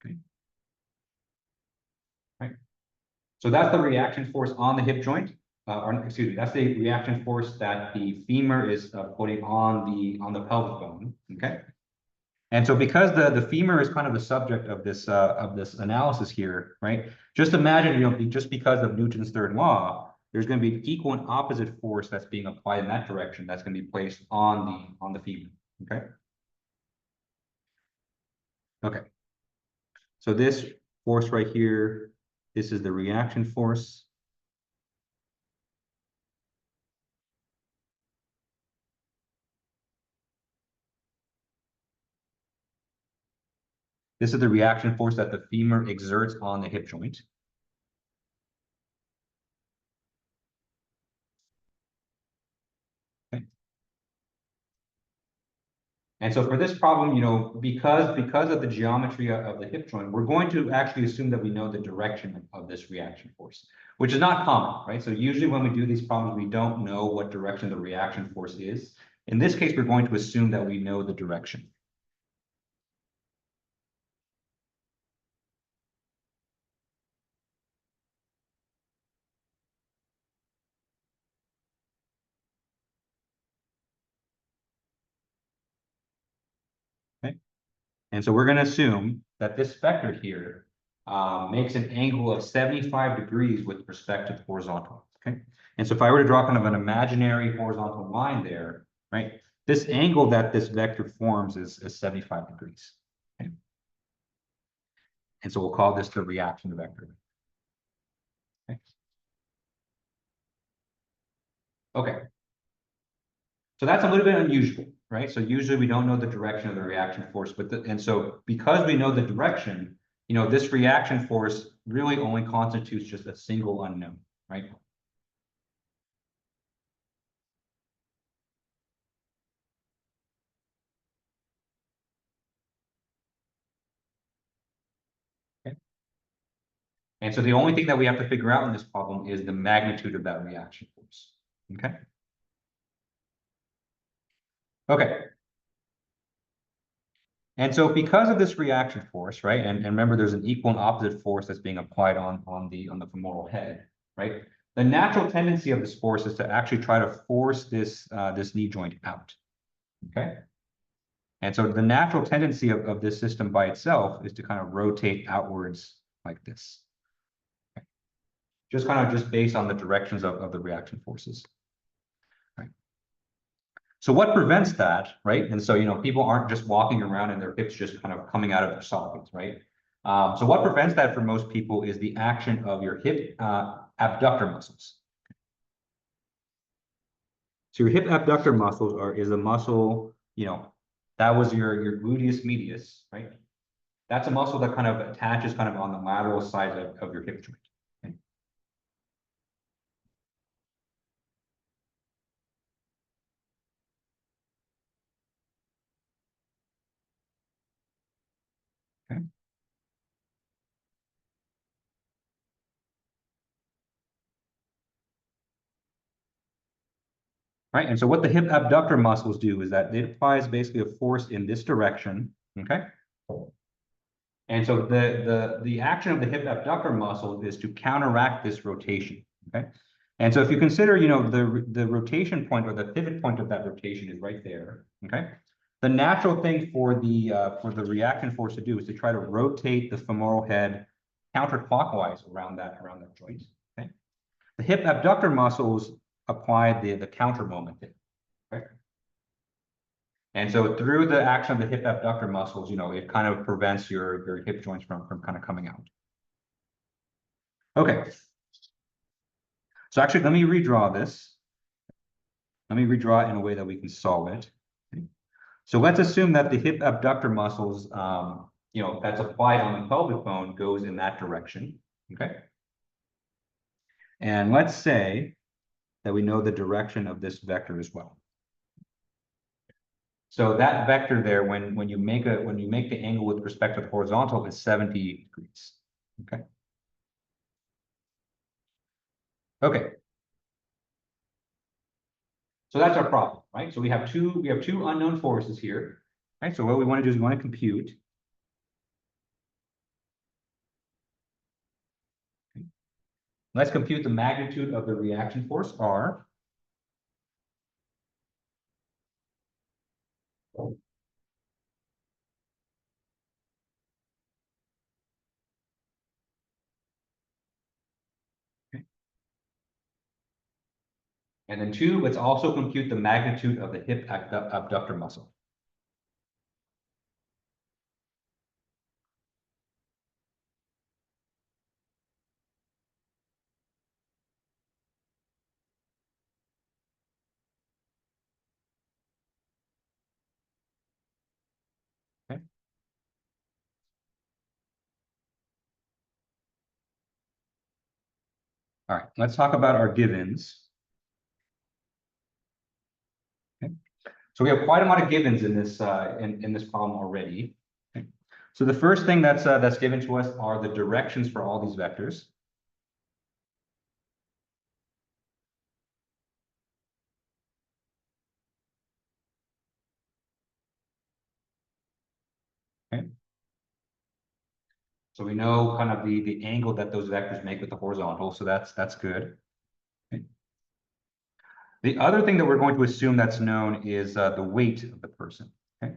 Okay. Right. So that's the reaction force on the hip joint, or excuse me, that's the reaction force that the femur is putting on the pelvic bone. Okay. And so because the femur is kind of the subject of this analysis here, right? Just imagine, you know, just because of Newton's third law, there's going to be an equal and opposite force that's being applied in that direction that's going to be placed on the femur. Okay. Okay. So this force right here, this is the reaction force. This is the reaction force that the femur exerts on the hip joint. Okay. And so for this problem, you know, because of the geometry of the hip joint, we're going to actually assume that we know the direction of this reaction force, which is not common, right? So usually when we do these problems, we don't know what direction the reaction force is. In this case, we're going to assume that we know the direction. Okay. And so we're going to assume that this vector here makes an angle of 75 degrees with respect to the horizontal. Okay. And so if I were to draw kind of an imaginary horizontal line there, right, this angle that this vector forms is 75 degrees. Okay. And so we'll call this the reaction vector. Okay. Okay. So that's a little bit unusual, right? So usually we don't know the direction of the reaction force, but and so because we know the direction, you know, this reaction force really only constitutes just a single unknown, right? Okay. And so the only thing that we have to figure out in this problem is the magnitude of that reaction force. Okay. Okay. And so because of this reaction force, right, and remember there's an equal and opposite force that's being applied on the femoral head, right? The natural tendency of this force is to actually try to force this knee joint out. Okay. And so the natural tendency of this system by itself is to kind of rotate outwards like this. Okay. Just kind of just based on the directions of the reaction forces. Right. So what prevents that, right? And so, you know, people aren't just walking around and their hips just kind of coming out of their sockets, right? So what prevents that for most people is the action of your hip abductor muscles. So your hip abductor muscles is a muscle, you know, that was your gluteus medius, right? That's a muscle that kind of attaches kind of on the lateral side of your hip joint. Okay. Okay. Right, and so what the hip abductor muscles do is that it applies basically a force in this direction, okay? And so the action of the hip abductor muscle is to counteract this rotation, okay? And so if you consider, the rotation point or the pivot point of that rotation is right there, okay? The natural thing for the reaction force to do is to try to rotate the femoral head counterclockwise around that joint, okay? The hip abductor muscles apply the counter moment there, okay? And so through the action of the hip abductor muscles, it kind of prevents your hip joints from kind of coming out. Okay. So actually, let me redraw this. Let me redraw it in a way that we can solve it. Okay. So let's assume that the hip abductor muscles, that's applied on the pelvic bone goes in that direction, okay? And let's say that we know the direction of this vector as well. So that vector there, when you make the angle with respect to the horizontal, is 70 degrees. Okay. Okay. So that's our problem, right? So we have two unknown forces here. Right. So what we want to do is we want to compute. Okay. Let's compute the magnitude of the reaction force R. And then two, let's also compute the magnitude of the hip abductor muscle. Okay. All right, let's talk about our givens. Okay. So we have quite a lot of givens in this in this problem already. Okay. So the first thing that's given to us are the directions for all these vectors. Okay. So we know kind of the angle that those vectors make with the horizontal, so that's good. Okay. The other thing that we're going to assume that's known is the weight of the person. Okay.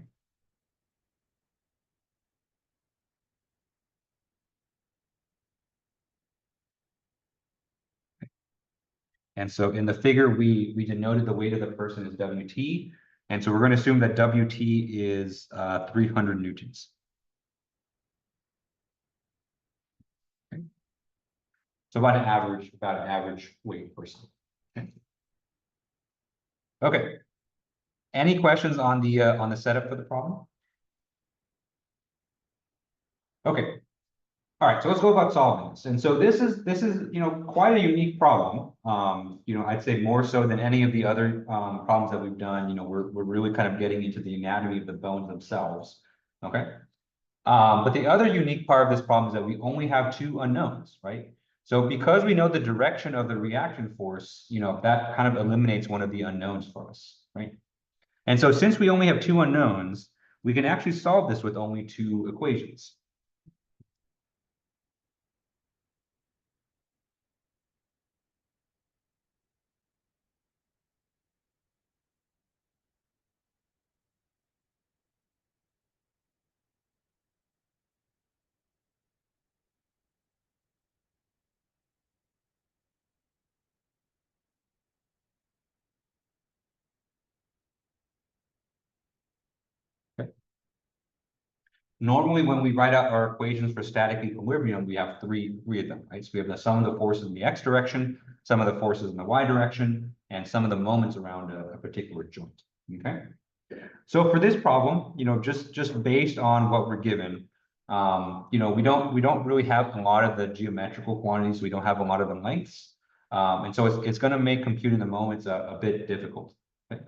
And so in the figure, we denoted the weight of the person as WT. And so we're going to assume that WT is 300 newtons. Okay. So about an average weight person. Okay. Okay. Any questions on the setup for the problem? Okay. All right, so let's go about solving this. And so this is quite a unique problem. I'd say more so than any of the other problems that we've done. We're really kind of getting into the anatomy of the bones themselves. Okay. But the other unique part of this problem is that we only have two unknowns, right? So because we know the direction of the reaction force, that kind of eliminates one of the unknowns for us, right? And so since we only have two unknowns, we can actually solve this with only two equations. Normally, when we write out our equations for static equilibrium, we have three of them, right? So we have the sum of the forces in the x direction, some of the forces in the y direction, and some of the moments around a particular joint. Okay. So for this problem, just based on what we're given, we don't really have a lot of the geometrical quantities. We don't have a lot of the lengths, and so it's going to make computing the moments a bit difficult. Okay?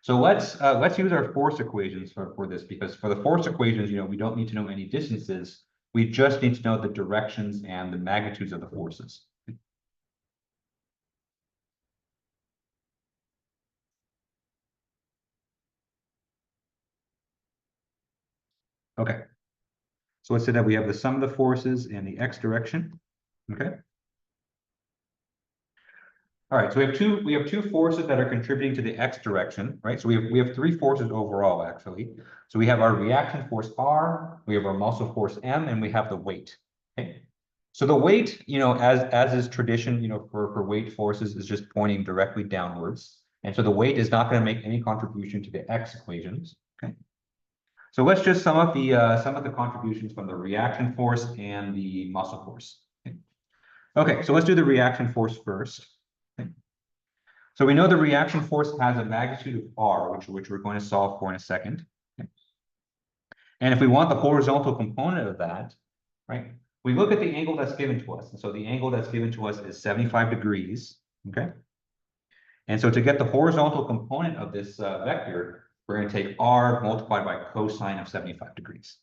So let's use our force equations for this, because for the force equations, we don't need to know any distances. We just need to know the directions and the magnitudes of the forces. Okay. So let's say that we have the sum of the forces in the x direction. Okay. All right, so we have two forces that are contributing to the X direction, right? So we have three forces overall, actually. So we have our reaction force R, we have our muscle force M, and we have the weight. Okay. So the weight, as is tradition, for weight forces is just pointing directly downwards. And so the weight is not going to make any contribution to the X equations. Okay. So let's just sum up the contributions from the reaction force and the muscle force. Okay, so let's do the reaction force first. Okay. So we know the reaction force has a magnitude of R, which we're going to solve for in a second. Okay. And if we want the horizontal component of that, right, we look at the angle that's given to us. And so the angle that's given to us is 75 degrees. Okay. And so to get the horizontal component of this vector, we're going to take R multiplied by cosine of 75 degrees.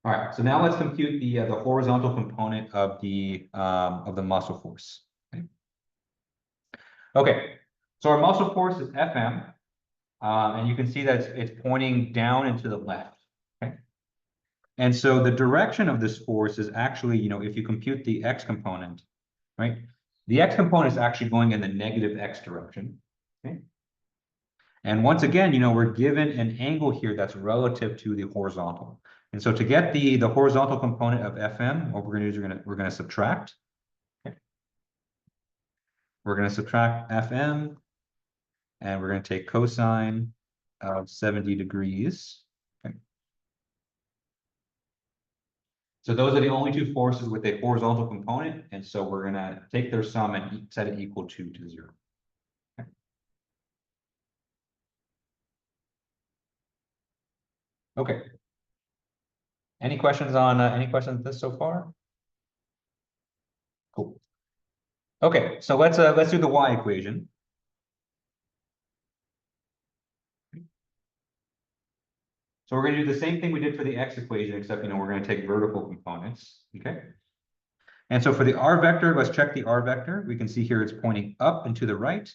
All right, so now let's compute the horizontal component of the muscle force. Okay, so our muscle force is Fm, and you can see that it's pointing down and to the left. Okay, and so the direction of this force is actually, if you compute the x component, right, the x component is actually going in the negative x direction. Okay, and once again, we're given an angle here that's relative to the horizontal. And so to get the horizontal component of Fm, what we're going to do is we're going to subtract. Okay. We're going to subtract Fm, and we're going to take cosine of 70 degrees. Okay. So those are the only two forces with a horizontal component, and so we're going to take their sum and set it equal to 0. Okay. Okay. Any questions on this so far? Cool. Okay, so let's do the y equation. So we're going to do the same thing we did for the x equation, except we're going to take vertical components. Okay. And so for the r vector, let's check the r vector. We can see here it's pointing up and to the right.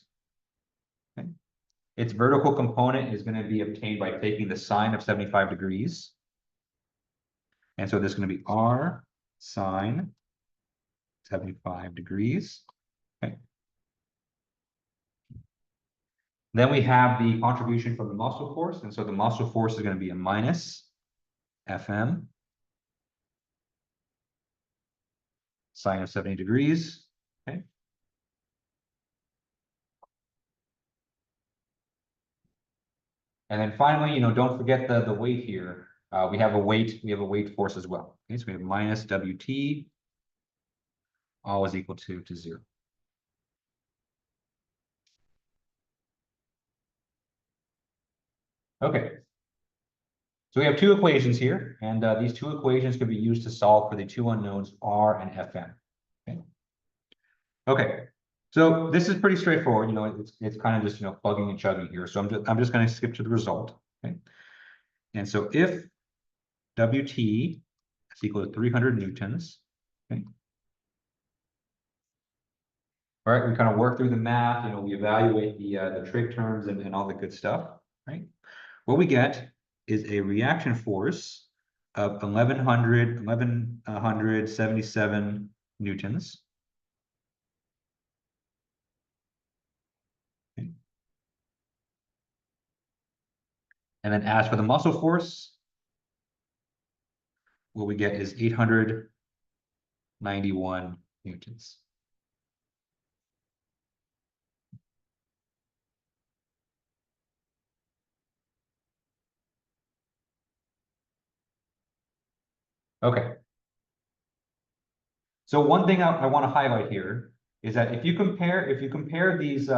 Okay. Its vertical component is going to be obtained by taking the sine of 75 degrees. And so this is going to be r sine 75 degrees. Okay. Then we have the contribution from the muscle force. And so the muscle force is going to be a minus Fm sine of 70 degrees. Okay. And then finally, don't forget the weight here. We have a weight force as well. Okay, so we have minus Wt, all is equal to 0. Okay. So we have two equations here, and these two equations can be used to solve for the two unknowns R and Fm. Okay. Okay. So this is pretty straightforward. It's kind of just plugging and chugging here. So I'm just going to skip to the result. Okay. And so if Wt is equal to 300 newtons. Okay. All right, we kind of work through the math, we evaluate the trig terms and all the good stuff, right? What we get is a reaction force of 1177 newtons. Okay. And then as for the muscle force, what we get is 891 newtons. Okay. So one thing I want to highlight here is that if you compare these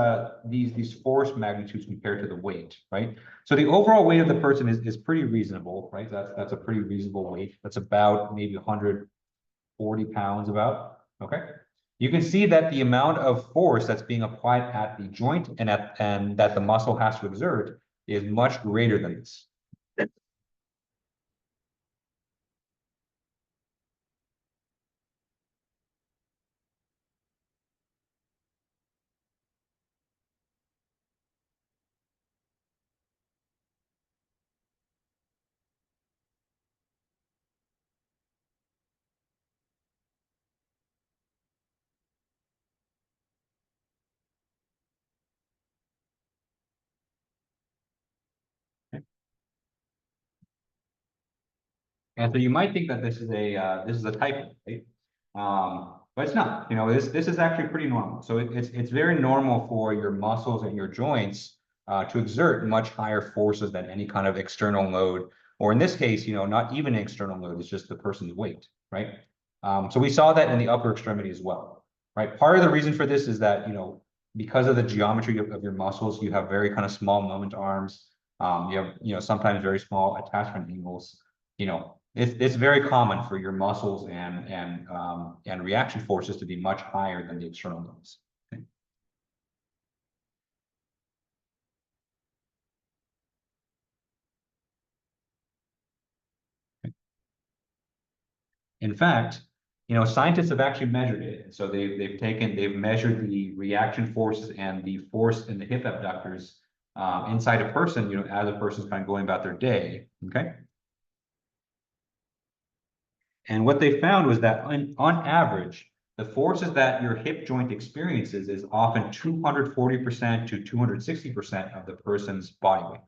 force magnitudes compared to the weight, right? So the overall weight of the person is pretty reasonable, right? That's a pretty reasonable weight. That's about maybe 140 pounds about. Okay. You can see that the amount of force that's being applied at the joint and that the muscle has to exert is much greater than this. And so you might think that this is a typo, right? But it's not. This is actually pretty normal. So it's very normal for your muscles and your joints to exert much higher forces than any kind of external load, or in this case, not even an external load. It's just the person's weight, right? So we saw that in the upper extremity as well, right? Part of the reason for this is that because of the geometry of your muscles, you have very kind of small moment arms. You have sometimes very small attachment angles. It's very common for your muscles and reaction forces to be much higher than the external loads. Okay. In fact, scientists have actually measured it. So they've measured the reaction forces and the force in the hip abductors inside a person, as a person's kind of going about their day. Okay. And what they found was that on average, the forces that your hip joint experiences is often 240% to 260% of the person's body weight.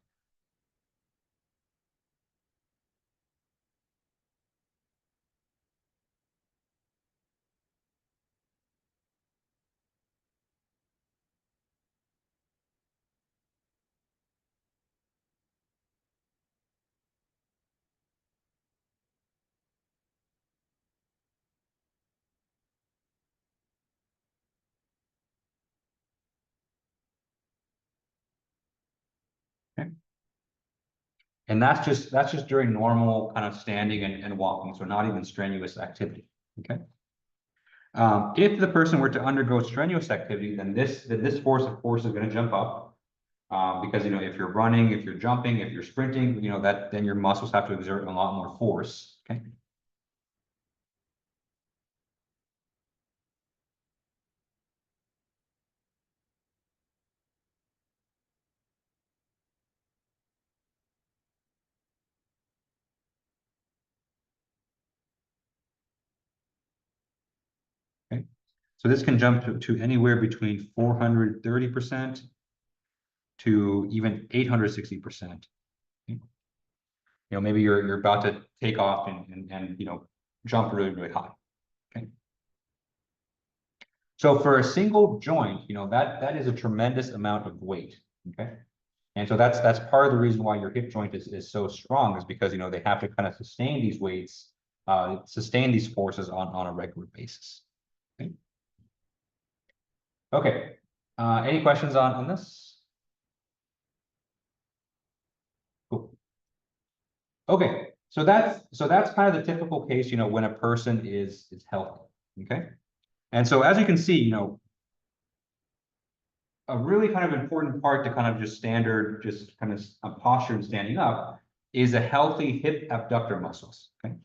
Okay. And that's just during normal kind of standing and walking, so not even strenuous activity. Okay. If the person were to undergo strenuous activity, then this force, of course, is going to jump up. Because if you're running, if you're jumping, if you're sprinting, then your muscles have to exert a lot more force. Okay. Okay. So this can jump to anywhere between 430% to even 860%. Maybe you're about to take off and jump really, really high. Okay. So for a single joint, that is a tremendous amount of weight. Okay. And so that's part of the reason why your hip joint is so strong, is because they have to kind of sustain these weights, sustain these forces on a regular basis. Okay. Okay. Any questions on this? Cool. Okay. So that's kind of the typical case, when a person is healthy. Okay. And so as you can see, a really kind of important part to kind of just kind of a posture and standing up is a healthy hip abductor muscles. Okay.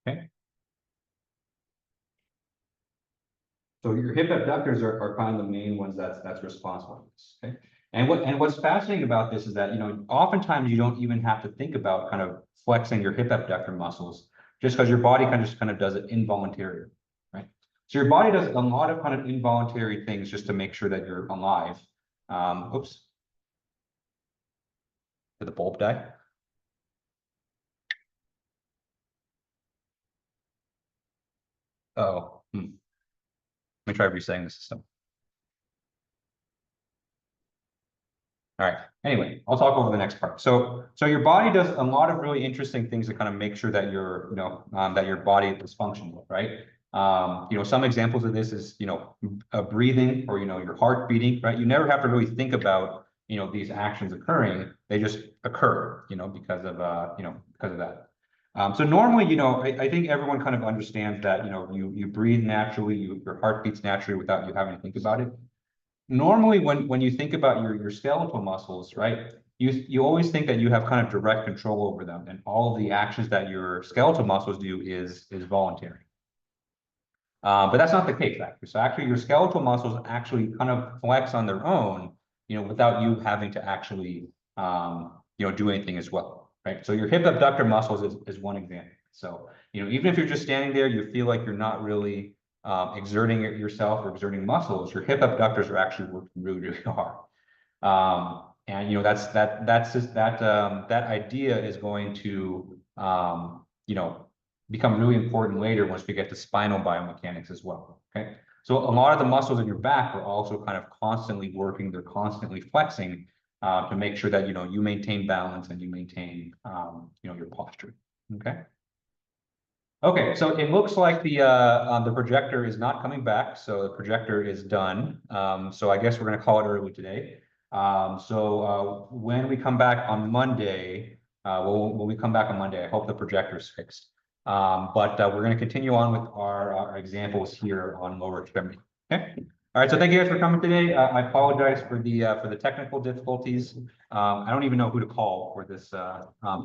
Okay. So your hip abductors are kind of the main ones that's responsible for this. Okay. And what's fascinating about this is that oftentimes you don't even have to think about kind of flexing your hip abductor muscles, just because your body kind of does it involuntarily, right? So your body does a lot of kind of involuntary things just to make sure that you're alive. Oops. Did the bulb die? Oh, Let me try resetting the system. All right. Anyway, I'll talk over the next part. So your body does a lot of really interesting things to kind of make sure that that your body is functional, right? Some examples of this is breathing, or your heart beating, right? You never have to really think about these actions occurring; they just occur, because of that. So normally, I think everyone kind of understands that, you breathe naturally, your heart beats naturally without you having to think about it. Normally, when you think about your skeletal muscles, right, you always think that you have kind of direct control over them, and all of the actions that your skeletal muscles do is voluntary. But that's not the case, actually. So actually, your skeletal muscles actually kind of flex on their own, without you having to actually, do anything as well, right? So your hip abductor muscles is one example. So, even if you're just standing there, you feel like you're not really exerting yourself or exerting muscles, your hip abductors are actually working really, really hard. And that's just that idea is going to become really important later once we get to spinal biomechanics as well. Okay, so a lot of the muscles in your back are also kind of constantly working; they're constantly flexing to make sure that you maintain balance and you maintain your posture. Okay. Okay, so it looks like the projector is not coming back, so the projector is done. So I guess we're going to call it early today. When we come back on Monday, when we come back on Monday, I hope the projector is fixed. But we're going to continue on with our examples here on lower extremity. Okay. All right. So thank you guys for coming today. I apologize for the technical difficulties. I don't even know who to call for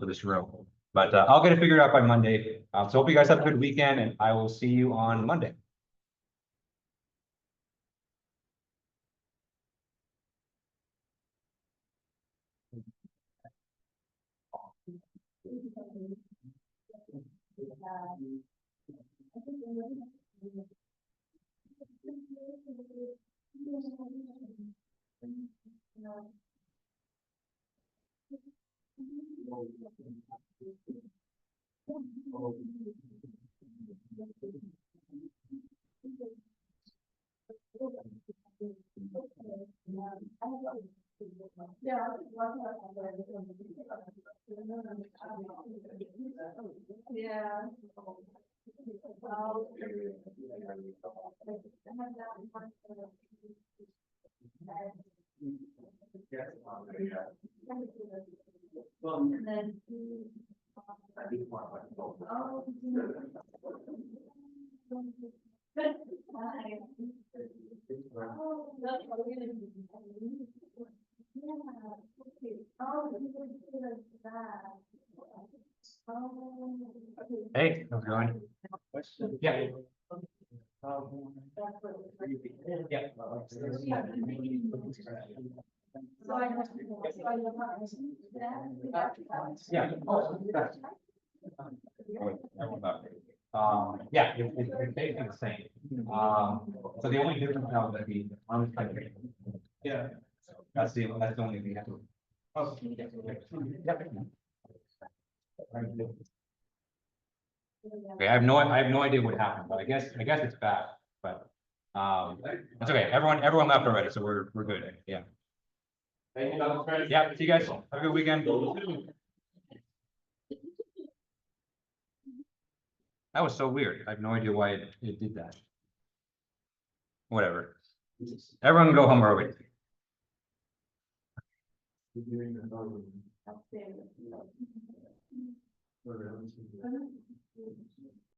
this room, but I'll get it figured out by Monday. So hope you guys have a good weekend, and I will see you on Monday. Hey, how's it going? Yeah. Yeah. Yeah, it's basically the same. So the only difference now is that the arm is kind of. Yeah. That's the only thing. Okay, I have no idea what happened, but I guess it's bad, but it's okay. Everyone left already, so we're good. Yeah. Thank you. Yeah, see you guys. Have a good weekend. That was so weird. I have no idea why it did that. Whatever. Everyone go home early.